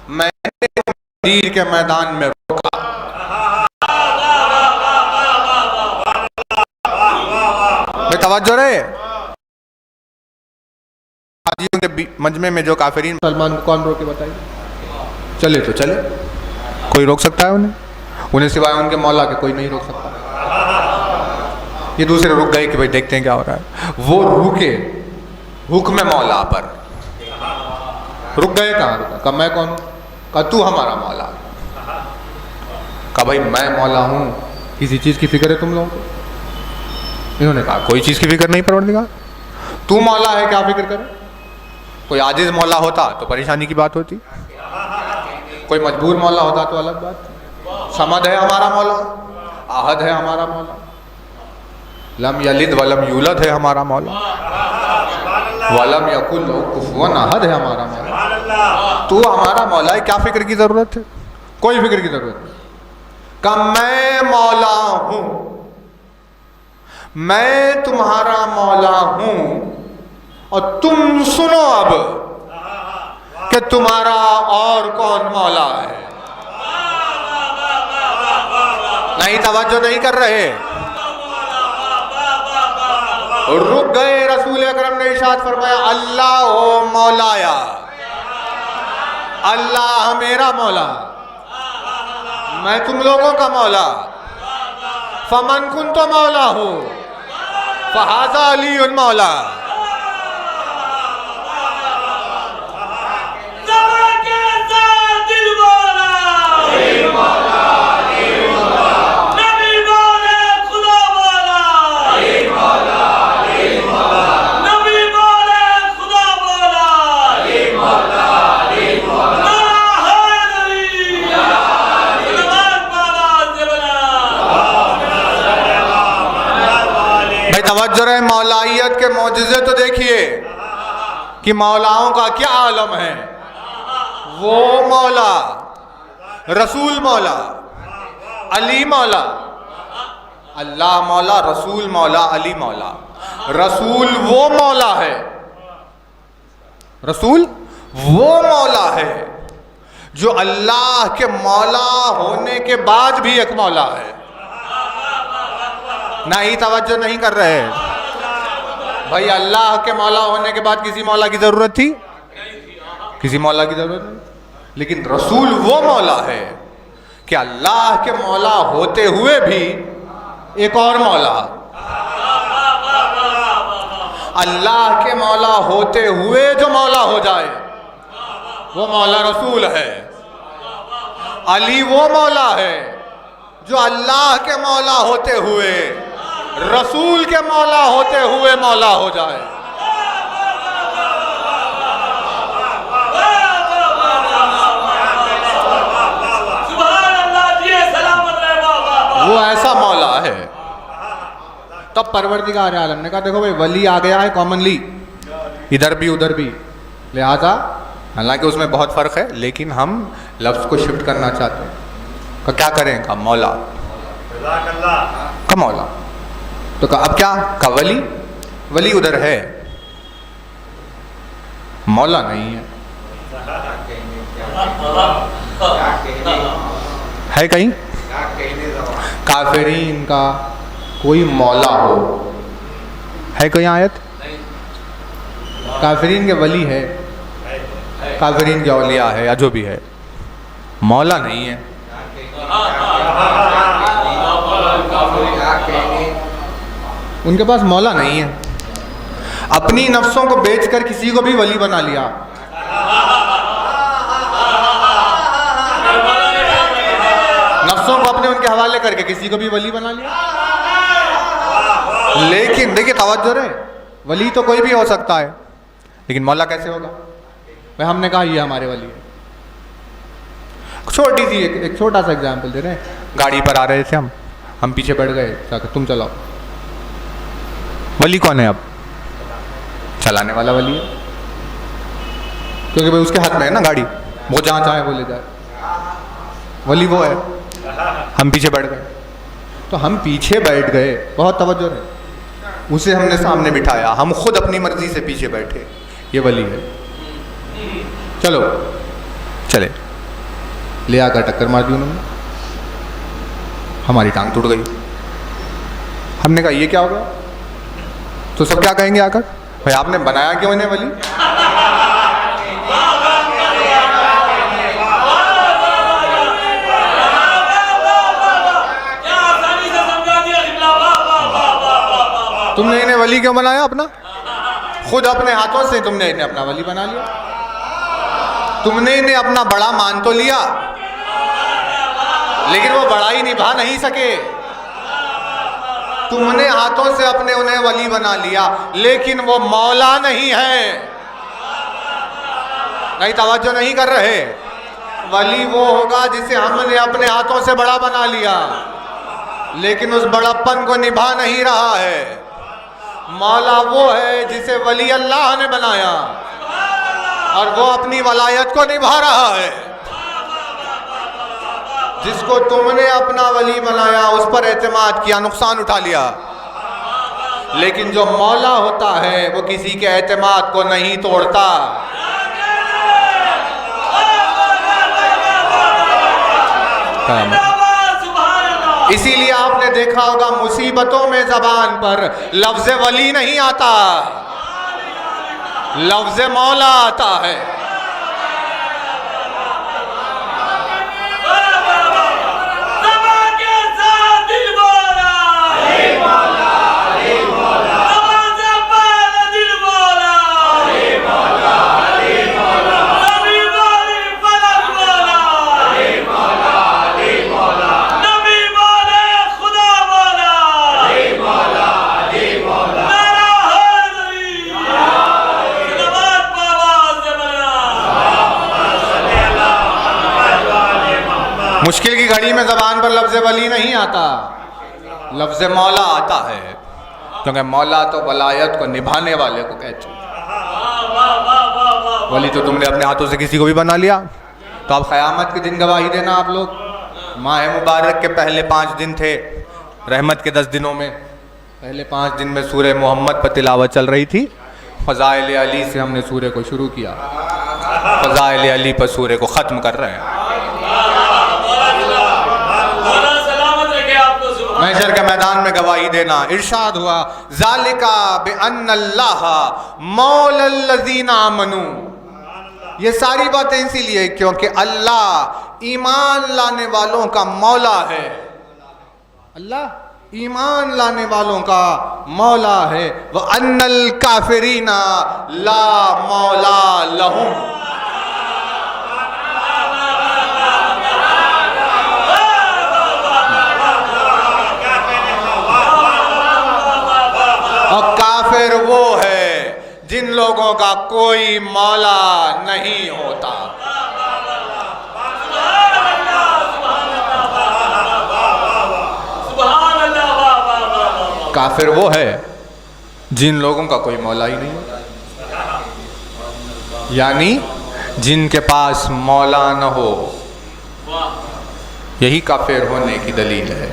A: میں نے تیر کے میدان میں روکا. میں توجہ رہے حاجیوں کے مجمع میں جو کافرین مسلمان کو کون روکے بتائیے؟ چلے تو چلے, کوئی روک سکتا ہے انہیں سوائے ان کے مولا کے کوئی نہیں روک سکتا. یہ دوسرے رک گئے کہ بھائی دیکھتے ہیں کیا ہو رہا ہے, وہ رکے حکم مولا پر. رک گئے کہاں رکا؟ کہ میں کون ہوں؟ کہ تو ہمارا مولا. کہ بھائی میں مولا ہوں, کسی چیز کی فکر ہے تم لوگوں کو؟ انہوں نے کہا کوئی چیز کی فکر نہیں پروردگار, تو مولا ہے کیا فکر کرے. کوئی عاجز مولا ہوتا تو پریشانی کی بات ہوتی, کوئی مجبور مولا ہوتا تو الگ بات. صمد ہے ہمارا مولا, احد ہے ہمارا مولا, لم یلد ولم یولد ہے ہمارا مولا, ولم یکن لہ کفوا احد ہے ہمارا مولا. تو ہمارا مولا ہے, کیا فکر کی ضرورت ہے؟ کوئی فکر کی ضرورت نہیں. کہ میں مولا ہوں, میں تمہارا مولا ہوں, اور تم سنو اب کہ تمہارا اور کون مولا ہے. نہیں توجہ نہیں کر رہے, رک گئے. رسول اکرم نے ارشاد فرمایا اللہ ہو مولایا, اللہ میرا مولا, میں تم لوگوں کا مولا. فمن کنت مولا ہو فہذا علی مولا. توجہ رہے, مولائیت کے معجزے تو دیکھیے کہ مولاؤں کا کیا عالم ہے. وہ مولا, رسول مولا, علی مولا, اللہ مولا, رسول مولا, علی مولا. رسول وہ مولا ہے, رسول وہ مولا ہے جو اللہ کے مولا ہونے کے بعد بھی ایک مولا ہے. نہیں توجہ نہیں کر رہے بھائی. اللہ کے مولا ہونے کے بعد کسی مولا کی ضرورت تھی؟ کسی مولا کی ضرورت نہیں. لیکن رسول وہ مولا ہے کہ اللہ کے مولا ہوتے ہوئے بھی ایک اور مولا, اللہ کے مولا ہوتے ہوئے جو مولا ہو جائے وہ مولا رسول ہے. علی وہ مولا ہے جو اللہ کے مولا ہوتے ہوئے رسول کے مولا ہوتے ہوئے مولا ہو جائے. وہ ایسا مولا ہے. تب پروردگار عالم نے کہا دیکھو بھائی ولی آ گیا ہے کامنلی, ادھر بھی ادھر بھی, لہذا حالانکہ اس میں بہت فرق ہے لیکن ہم لفظ کو شفٹ کرنا چاہتے ہیں. کہ کیا کریں؟ کہا مولا, کا مولا. تو کہا اب کیا؟ کہا ولی, ولی ادھر ہے, مولا نہیں ہے. ہے کہیں کافرین کا کوئی مولا ہو؟ ہے کوئی آیت؟ کافرین کے ولی ہے, کافرین کے اولیاء ہے یا جو بھی ہے, مولا نہیں ہے. ان کے پاس مولا نہیں ہے، اپنی نفسوں کو بیچ کر کسی کو بھی ولی بنا لیا. نفسوں کو اپنے ان کے حوالے کر کے کسی کو بھی ولی بنا لیا. لیکن دیکھیے توجہ رہے، ولی تو کوئی بھی ہو سکتا ہے، لیکن مولا کیسے ہوگا؟ بھائی ہم نے کہا یہ ہمارے ولی ہے. چھوٹی سی ایک چھوٹا سا ایگزامپل دے رہے ہیں. گاڑی پر آ رہے تھے ہم پیچھے بیٹھ گئے، تم چلاؤ. ولی کون ہے؟ اب چلانے والا ولی ہے، کیونکہ بھائی اس کے ہاتھ میں ہے نا گاڑی، وہ جہاں چاہے وہ لے جائے. ولی وہ ہے. ہم پیچھے بیٹھ گئے، تو ہم پیچھے بیٹھ گئے، بہت توجہ ہے، اسے ہم نے سامنے بٹھایا، ہم خود اپنی مرضی سے پیچھے بیٹھے، یہ ولی ہے. چلو چلے، لے آ کر ٹکر مار دی انہوں نے، ہماری ٹانگ ٹوٹ گئی. ہم نے کہا یہ کیا ہوگا؟ تو سب کیا کہیں گے آ کر؟ بھائی آپ نے بنایا کیوں انہیں ولی؟ تم نے انہیں ولی کیوں بنایا اپنا؟ خود اپنے ہاتھوں سے تم نے انہیں اپنا ولی بنا لیا. تم نے انہیں اپنا بڑا مان تو لیا، لیکن وہ بڑائی نبھا نہیں سکے. تم نے ہاتھوں سے اپنے انہیں ولی بنا لیا، لیکن وہ مولا نہیں ہے. نہیں توجہ نہیں کر رہے. ولی وہ ہوگا جسے ہم نے اپنے ہاتھوں سے بڑا بنا لیا، لیکن اس بڑپن کو نبھا نہیں رہا ہے. مولا وہ ہے جسے ولی اللہ نے بنایا اور وہ اپنی ولایت کو نبھا رہا ہے. جس کو تم نے اپنا ولی بنایا، اس پر اعتماد کیا، نقصان اٹھا لیا. لیکن جو مولا ہوتا ہے وہ کسی کے اعتماد کو نہیں توڑتا. اسی لیے آپ نے دیکھا ہوگا مصیبتوں میں زبان پر لفظ ولی نہیں آتا، لفظ مولا آتا ہے. مشکل کی گھڑی میں زبان پر لفظ ولی نہیں آتا، لفظ مولا آتا ہے، کیونکہ مولا تو ولایت کو نبھانے والے کو کہتے ہیں. ولی تو تم نے اپنے ہاتھوں سے کسی کو بھی بنا لیا. تو اب قیامت کے دن گواہی دینا آپ لوگ. ماہ مبارک کے پہلے 5 دن تھے، رحمت کے 10 دنوں میں پہلے 5 دن میں سورہ محمد پر تلاوت چل رہی تھی. فضائل علی سے ہم نے سورہ کو شروع کیا، فضائل علی پر سورہ کو ختم کر رہے ہیں. محشر کے میدان میں گواہی دینا. ارشاد ہوا ذالکا بان اللہ مولا الذین آمنوا. یہ ساری باتیں اسی لیے کیونکہ اللہ ایمان لانے والوں کا مولا ہے. اللہ ایمان لانے والوں کا مولا ہے. وَأَنَّ الْكَافِرِينَ لَا مَوْلَى لَهُمْ. اور کافر وہ ہے جن لوگوں کا کوئی مولا نہیں ہوتا. کافر وہ ہے جن لوگوں کا کوئی مولا ہی نہیں ہوتا، یعنی جن کے پاس مولا نہ ہو. یہی کافر ہونے کی دلیل ہے.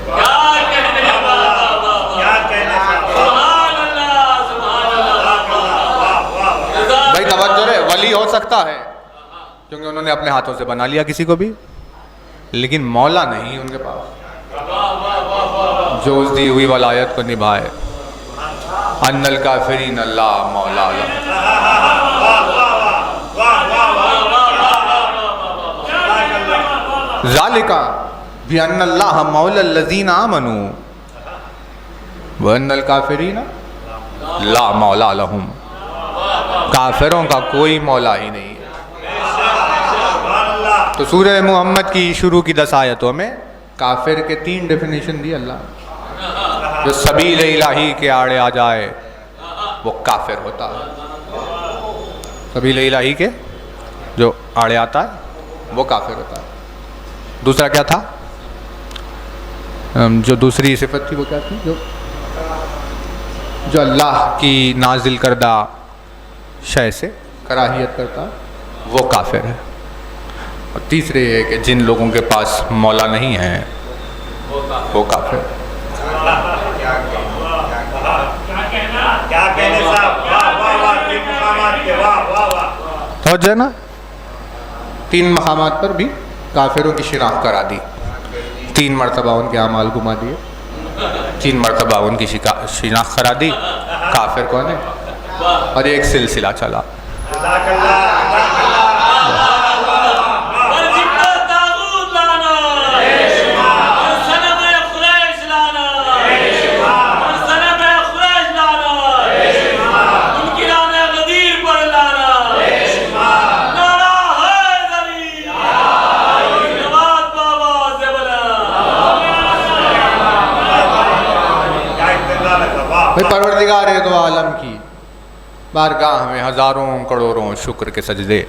A: بھائی توجہ ہے، ولی ہو سکتا ہے کیونکہ انہوں نے اپنے ہاتھوں سے بنا لیا کسی کو بھی، لیکن مولا نہیں ان کے پاس جو اس دی ہوئی ولایت کو نبھائے. ان الکافرین لا مولا لہم. ذالک بان اللہ مولا الذین آمنوا. وَأَنَّ الْكَافِرِينَ لَا مَوْلَى لَهُمْ، کافروں کا کوئی مولا ہی نہیں ہے۔ تو سورہ محمد کی شروع کی 10 آیتوں میں کافر کے 3 ڈیفینیشن دی اللہ نے۔ جو سبیل الہی کے آڑے آ جائے وہ کافر ہوتا ہے، سبیل الہی کے جو آڑے آتا ہے وہ کافر ہوتا ہے۔ دوسرا کیا تھا؟ جو دوسری صفت تھی وہ کیا تھی؟ جو اللہ کی نازل کردہ شے سے کراہیت کرتا ہے وہ کافر ہے۔ اور تیسرے یہ کہ جن لوگوں کے پاس مولا نہیں ہے وہ کافر ہے۔
B: کیا کہنے صاحب، واہ واہ واہ، 3 مقامات کے، واہ واہ واہ۔
A: توجہ ہے نا؟ 3 مقامات پر بھی کافروں کی شناخت کرا دی، 3 مرتبہ ان کے اعمال گما دیے، 3 مرتبہ ان کی شناخت کرا دی کافر کون ہے، اور ایک سلسلہ چلا۔
B: جزاک اللہ، جزاک اللہ۔
A: پروردگار دو عالم کی بارگاہ میں ہزاروں کروڑوں شکر کے سجدے،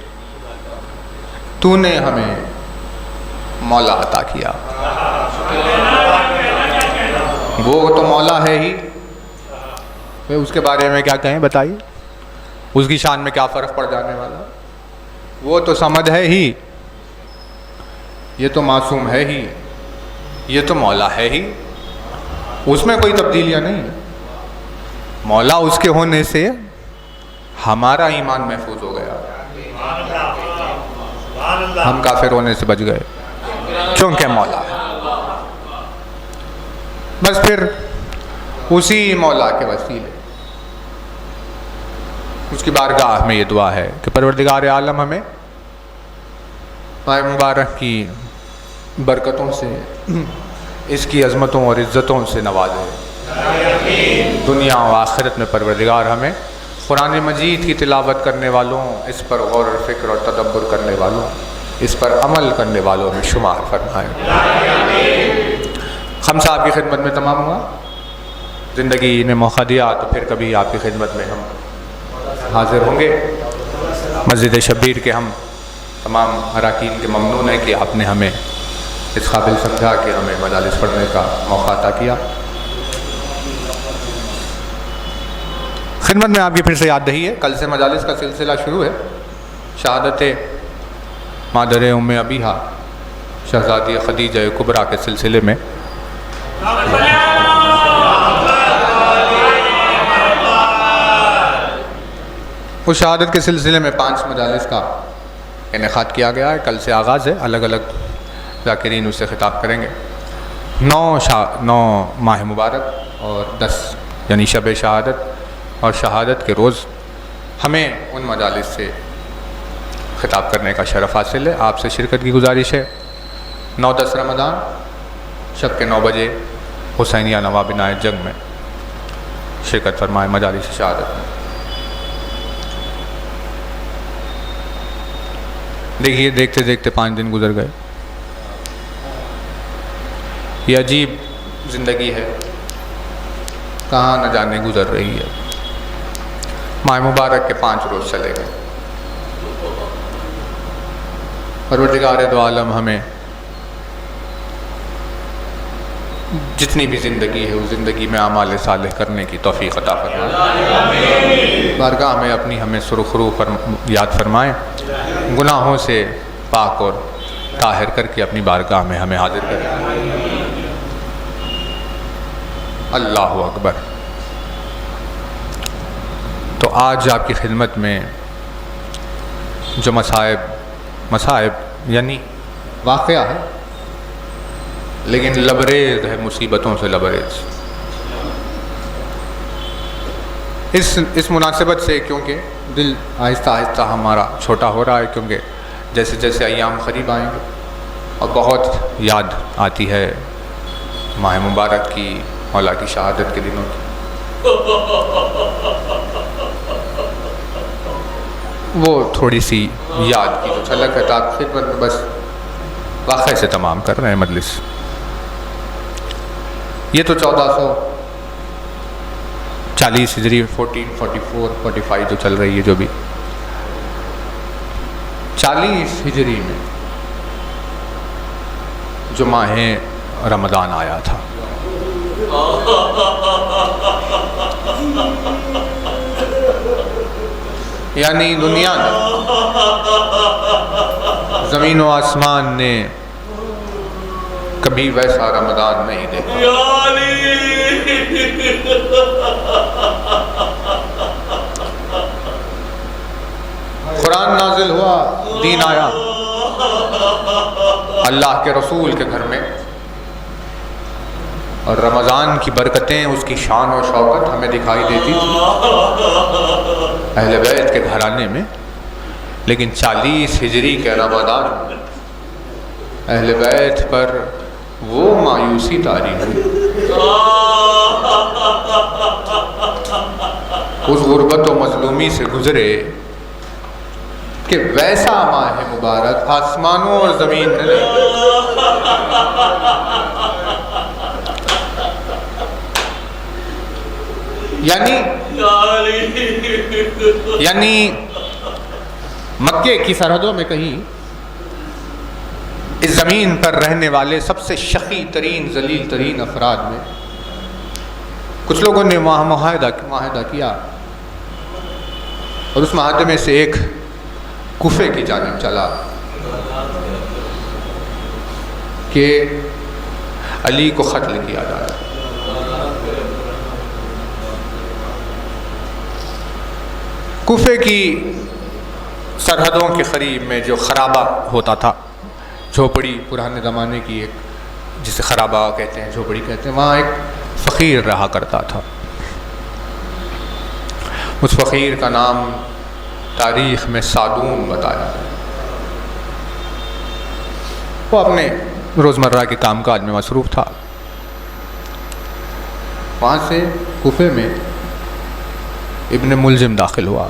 A: تو نے ہمیں مولا عطا کیا۔ وہ تو مولا ہے ہی، اس کے بارے میں کیا کہیں بتائیے، اس کی شان میں کیا فرق پڑ جانے والا۔ وہ تو صمد ہے ہی، یہ تو معصوم ہے ہی، یہ تو مولا ہے ہی، اس میں کوئی تبدیلیاں نہیں ہے۔ مولا اس کے ہونے سے ہمارا ایمان محفوظ ہو گیا، ہم کافر ہونے سے بچ گئے کیونکہ مولا ہے۔ بس پھر اسی مولا کے وسیلے اس کی بارگاہ میں یہ دعا ہے کہ پروردگار عالم ہمیں ماہ مبارک کی برکتوں سے، اس کی عظمتوں اور عزتوں سے نوازے۔ دنیا و آخرت میں پروردگار ہمیں قرآن مجید کی تلاوت کرنے والوں، اس پر غور و فکر اور تدبر کرنے والوں، اس پر عمل کرنے والوں میں شمار فرمائے۔ ہم صاحب کی خدمت میں تمام ہوا، زندگی نے موقع دیا تو پھر کبھی آپ کی خدمت میں ہم حاضر ہوں گے۔ مسجد شبیر کے ہم تمام اراکین کے ممنون ہیں کہ آپ نے ہمیں اس قابل سمجھا کہ ہمیں مجالس پڑھنے کا موقع عطا کیا۔ خدمت میں آپ کی پھر سے یاد دہی ہے، کل سے مجالس کا سلسلہ شروع ہے۔ شہادت مادر ام ابیہا شہزادی خدیجہ کبریٰ کے سلسلے میں اس شہادت کے سلسلے میں 5 مجالس کا انعقاد کیا گیا ہے۔ کل سے آغاز ہے، الگ الگ ذاکرین اس سے خطاب کریں گے۔ 9 ماہ مبارک اور 10 یعنی شب شہادت اور شہادت کے روز ہمیں ان مجالس سے خطاب کرنے کا شرف حاصل ہے۔ آپ سے شرکت کی گزارش ہے۔ 9-10 رمضان شب کے 9 بجے حسینیہ نواب عنایت جنگ میں شرکت فرمائے مجالس شہادت میں۔ دیکھیے دیکھتے دیکھتے 5 دن گزر گئے۔ یہ عجیب زندگی ہے، کہاں نہ جانے گزر رہی ہے۔ ماہ مبارک کے 5 روز چلے گئے۔ پروردگار دو عالم ہمیں جتنی بھی زندگی ہے اس زندگی میں اعمال صالح کرنے کی توفیق عطا فرمائے۔ بارگاہ میں اپنی ہمیں سرخرو یاد فرمائیں، گناہوں سے پاک اور طاہر کر کے اپنی بارگاہ میں ہمیں حاضر کریں۔ اللہ اکبر۔ تو آج آپ کی خدمت میں جو مصائب یعنی واقعہ ہے لیکن لبریز ہے، مصیبتوں سے لبریز۔ اس مناسبت سے کیونکہ دل آہستہ آہستہ ہمارا چھوٹا ہو رہا ہے، کیونکہ جیسے جیسے ایام قریب آئیں گے اور بہت یاد آتی ہے ماہ مبارک کی، مولا کی شہادت کے دنوں کی، وہ تھوڑی سی یاد کی تو چھلک ہے، آپ خدمت میں بس واقعے سے تمام کر رہے ہیں مجلس۔ یہ تو 1440 ہجری 1444 45 جو چل رہی ہے، جو بھی 40 ہجری میں جو ماہ رمضان آیا تھا، یعنی دنیا نے، زمین و آسمان نے کبھی ویسا رمضان نہیں دیکھا۔
C: یا علی
A: قرآن نازل ہوا، دین آیا، اللہ کے رسول کے گھر میں، اور رمضان کی برکتیں، اس کی شان و شوکت ہمیں دکھائی دیتی تھی اہل بیت کے گھرانے میں۔ لیکن 40 ہجری کے رمضان میں اہل بیت پر وہ مایوسی طاری ہوئی، اس غربت و مظلومی سے گزرے کہ ویسا ماہ مبارک آسمانوں اور زمین نے نہیں دیکھا۔ یعنی مکے کی سرحدوں میں کہیں اس زمین پر رہنے والے سب سے شقی ترین، ذلیل ترین افراد میں کچھ لوگوں نے معاہدہ کیا، اور اس معاہدے میں سے ایک کوفے کی جانب چلا کہ علی کو خط لکھا جائے۔ کوفے کی سرحدوں کے قریب میں جو خرابہ ہوتا تھا، جھوپڑی پرانے زمانے کی، ایک جسے خرابہ کہتے ہیں، جھوپڑی کہتے ہیں، وہاں ایک فقیر رہا کرتا تھا۔ اس فقیر کا نام تاریخ میں سادون بتایا ہے۔ وہ اپنے روزمرہ کے کام کاج میں مصروف تھا۔ وہاں سے کوفے میں ابن ملجم داخل ہوا۔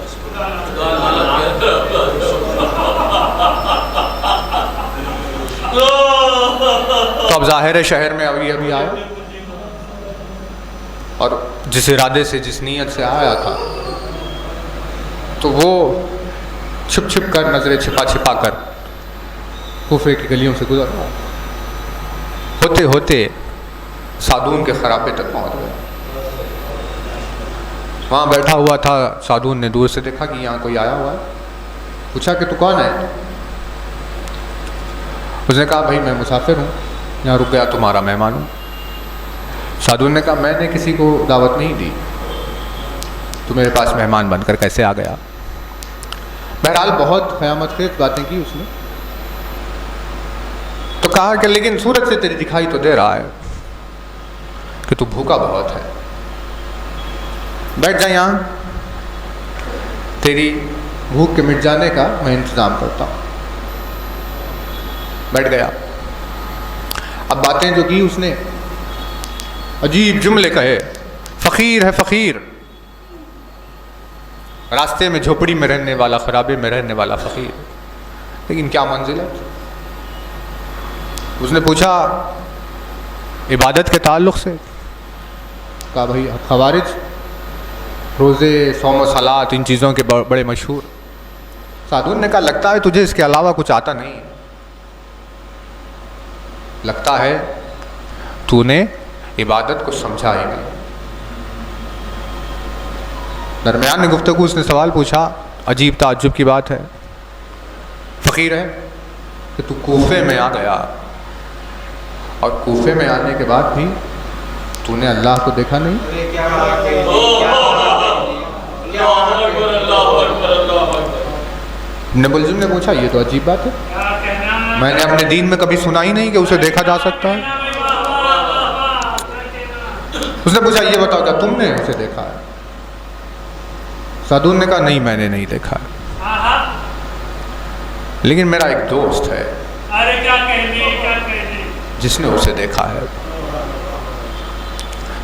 A: تو اب ظاہر ہے شہر میں ابھی آیا، اور جس ارادے سے، جس نیت سے آیا تھا، تو وہ چھپ چھپ کر، نظریں چھپا کر کوفے کی گلیوں سے گزر رہا، ہوتے ہوتے سادون کے خرابے تک پہنچ گیا۔ وہاں بیٹھا ہوا تھا، سادون نے دور سے دیکھا کہ یہاں کوئی آیا ہوا ہے، پوچھا کہ تو کون ہے؟ اس نے کہا بھائی میں مسافر ہوں، یہاں رک گیا، تمہارا مہمان ہوں۔ سادون نے کہا میں نے کسی کو دعوت نہیں دی، تو میرے پاس مہمان بن کر کیسے آ گیا؟ بہرحال بہت قیامت خیز باتیں کی اس نے، تو کہا کہ لیکن صورت سے تیری دکھائی تو دے رہا ہے کہ تو بھوکا بہت ہے، بیٹھ جا یہاں، تیری بھوک کے مٹ جانے کا میں انتظام کرتا ہوں۔ بیٹھ گیا۔ اب باتیں جو کی اس نے، عجیب جملے کہے، فقیر ہے فقیر، راستے میں جھوپڑی میں رہنے والا، خرابے میں رہنے والا فقیر، لیکن کیا منزل ہے؟ اس نے پوچھا عبادت کے تعلق سے؟ کہا بھائی خوارج روزے، صوم و صلات، ان چیزوں کے بڑے مشہور۔ سادون نے کہا لگتا ہے تجھے اس کے علاوہ کچھ آتا نہیں ہے، لگتا ہے تو نے عبادت کو سمجھا ہی نہیں۔ درمیان میں گفتگو اس نے سوال پوچھا، عجیب تعجب کی بات ہے، فقیر ہے کہ تو کوفے میں آ گیا، اور کوفے میں آنے کے بعد بھی تو نے اللہ کو دیکھا نہیں؟ ابن ملجم نے پوچھا یہ تو عجیب بات ہے، میں نے اپنے دین میں کبھی سنا ہی نہیں کہ اسے دیکھا جا سکتا ہے۔ اس نے پوچھا یہ بتاؤ کیا تم نے اسے دیکھا ہے؟ سادون نے کہا نہیں میں نے نہیں دیکھا، لیکن میرا ایک دوست ہے جس نے اسے دیکھا ہے۔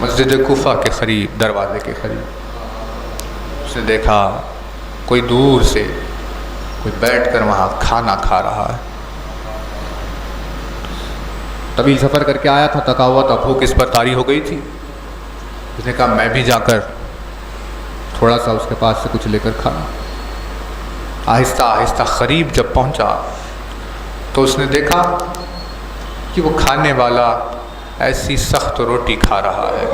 A: مسجد کوفہ کے قریب، دروازے کے قریب اس نے دیکھا کوئی دور سے کوئی بیٹھ کر وہاں کھانا کھا رہا ہے۔ طویل سفر کر کے آیا تھا، تھکا ہوا تھا، بھوک اس پر طاری ہو گئی تھی۔ اس نے کہا میں بھی جا کر تھوڑا سا اس کے پاس سے کچھ لے کر کھانا۔ آہستہ آہستہ قریب جب پہنچا تو اس نے دیکھا کہ وہ کھانے والا ایسی سخت روٹی کھا رہا ہے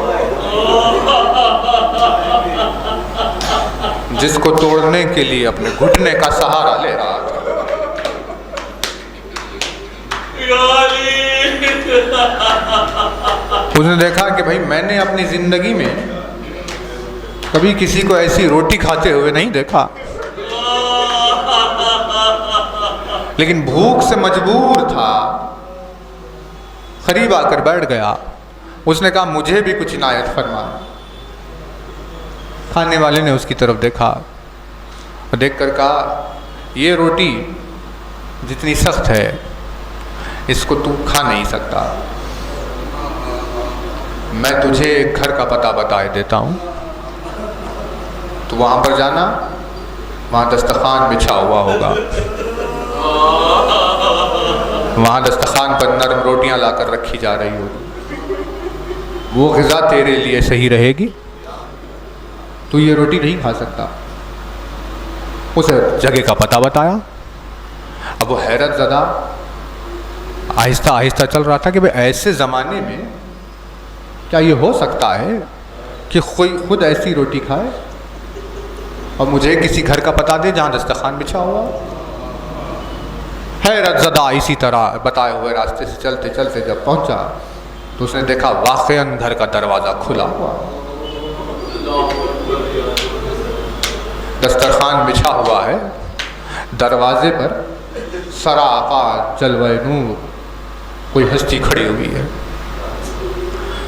A: جس کو توڑنے کے لیے اپنے گھٹنے کا سہارا لے رہا تھا۔ اس نے دیکھا کہ بھائی میں نے اپنی زندگی میں کبھی کسی کو ایسی روٹی کھاتے ہوئے نہیں دیکھا، لیکن بھوک سے مجبور تھا، قریب آ کر بیٹھ گیا۔ اس نے کہا مجھے بھی کچھ عنایت فرما۔ کھانے والے نے اس کی طرف دیکھا اور دیکھ کر کہا یہ روٹی جتنی سخت ہے اس کو تو کھا نہیں سکتا، میں تجھے ایک گھر کا پتہ بتائے دیتا ہوں، تو وہاں پر جانا، وہاں دسترخوان بچھا ہوا ہوگا، وہاں دسترخوان پر نرم روٹیاں لا کر رکھی جا رہی ہوگی، وہ غذا تیرے لیے صحیح رہے گی، تو یہ روٹی نہیں کھا سکتا۔ اسے جگہ کا پتہ بتایا۔ اب وہ حیرت زدہ آہستہ آہستہ چل رہا تھا کہ بھئی ایسے زمانے میں کیا یہ ہو سکتا ہے کہ خود ایسی روٹی کھائے اور مجھے کسی گھر کا پتہ دے جہاں دسترخوان بچھا ہوا۔ حیرت زدہ اسی طرح بتائے ہوئے راستے سے چلتے چلتے جب پہنچا تو اس نے دیکھا واقعاً گھر کا دروازہ کھلا ہوا، دسترخوان بچھا ہوا ہے، دروازے پر سراپا جلوہ نور کوئی ہستی کھڑی ہوئی ہے۔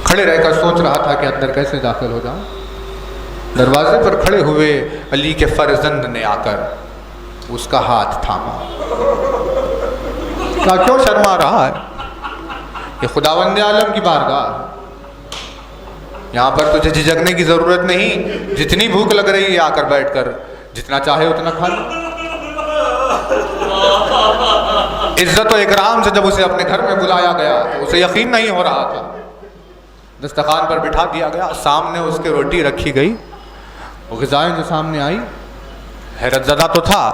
A: کھڑے رہ کر سوچ رہا تھا کہ اندر کیسے داخل ہو جاؤں۔ دروازے پر کھڑے ہوئے علی کے فرزند نے آ کر اس کا ہاتھ تھاما۔ کیوں شرما رہا ہے؟ یہ خداوند عالم کی بارگاہ ہے، یہاں پر تجھے جھجکنے کی ضرورت نہیں، جتنی بھوک لگ رہی ہے آ کر بیٹھ کر جتنا چاہے اتنا کھا لے۔ عزت و اکرام سے جب اسے اپنے گھر میں بلایا گیا تو اسے یقین نہیں ہو رہا تھا۔ دسترخوان پر بٹھا دیا گیا، سامنے اس کے روٹی رکھی گئی، وہ غذائیں جو سامنے آئی، حیرت زدہ تو تھا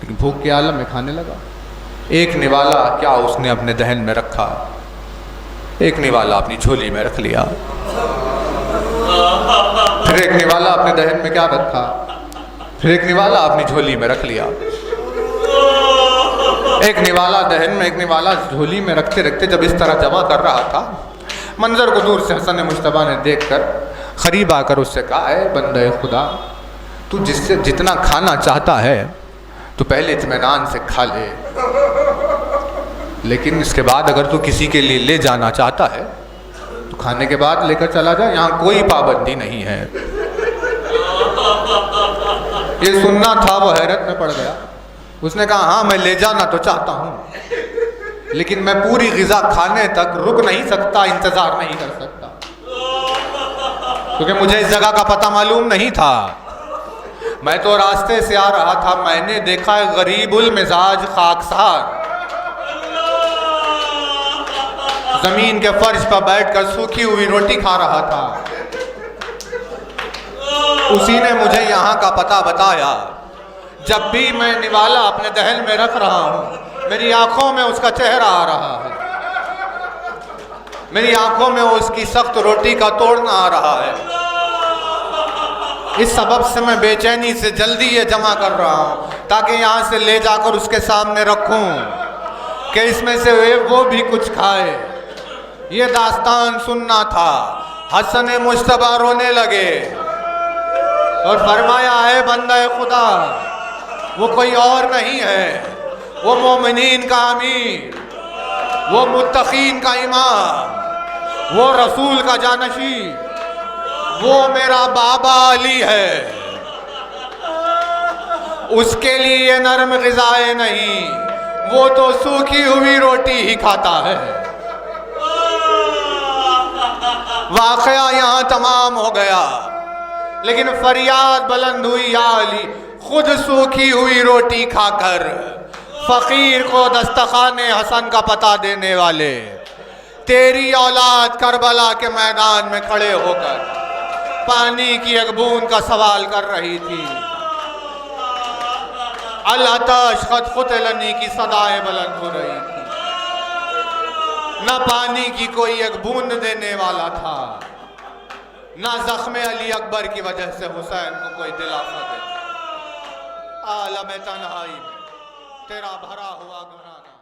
A: لیکن بھوک کے عالم میں کھانے لگا۔ ایک نوالا کیا اس نے اپنے دہن میں رکھا، ایک نوالا اپنی جھولی میں رکھ لیا، پھر ایک نوالا اپنے دہن میں کیا رکھا، پھر ایک نوالا اپنی جھولی میں رکھ لیا۔ ایک نوالا دہن میں، ایک نوالا جھولی میں رکھتے رکھتے جب اس طرح جمع کر رہا تھا، منظر کو دور سے حسن مجتبیٰ نے دیکھ کر قریب آ کر اس سے کہا اے بندہ خدا، تو جس سے جتنا کھانا چاہتا ہے تو پہلے اطمینان سے کھا لے، لیکن اس کے بعد اگر تو کسی کے لیے لے جانا چاہتا ہے تو کھانے کے بعد لے کر چلا جا، یہاں کوئی پابندی نہیں ہے۔ یہ سننا تھا، وہ حیرت میں پڑ گیا۔ اس نے کہا ہاں میں لے جانا تو چاہتا ہوں، لیکن میں پوری غذا کھانے تک رک نہیں سکتا، انتظار نہیں کر سکتا، کیونکہ مجھے اس جگہ کا پتہ معلوم نہیں تھا، میں تو راستے سے آ رہا تھا، میں نے دیکھا ہے غریب المزاج خاکسار زمین کے فرش پر بیٹھ کر سوکھی ہوئی روٹی کھا رہا تھا، اسی نے مجھے یہاں کا پتہ بتایا۔ جب بھی میں نوالا اپنے دہن میں رکھ رہا ہوں، میری آنکھوں میں اس کا چہرہ آ رہا ہے، میری آنکھوں میں اس کی سخت روٹی کا توڑنا آ رہا ہے، اس سبب سے میں بے چینی سے جلدی یہ جمع کر رہا ہوں تاکہ یہاں سے لے جا کر اس کے سامنے رکھوں کہ اس میں سے وہ بھی کچھ کھائے۔ یہ داستان سننا تھا۔ حسن مجتبیٰ رونے لگے اور فرمایا اے بندہ خدا، وہ کوئی اور نہیں ہے، وہ مومنین کا امیر، وہ متقین کا امام، وہ رسول کا جانشین، وہ میرا بابا علی ہے۔ اس کے لیے یہ نرم غذائیں نہیں، وہ تو سوکھی ہوئی روٹی ہی کھاتا ہے۔ واقعہ یہاں تمام ہو گیا، لیکن فریاد بلند ہوئی یا علی، خود سوکھی ہوئی روٹی کھا کر فقیر کو دسترخوان حسن کا پتہ دینے والے، تیری اولاد کربلا کے میدان میں کھڑے ہو کر پانی کی ایک بوند کا سوال کر رہی تھی۔ العطش قد قتلنی کی صدائیں بلند ہو رہی تھی، نہ پانی کی کوئی ایک بوند دینے والا تھا، نہ زخم علی اکبر کی وجہ سے حسین کو کوئی دلاسا دیتا۔ عالم تنہائی میں تیرا بھرا ہوا گھرانہ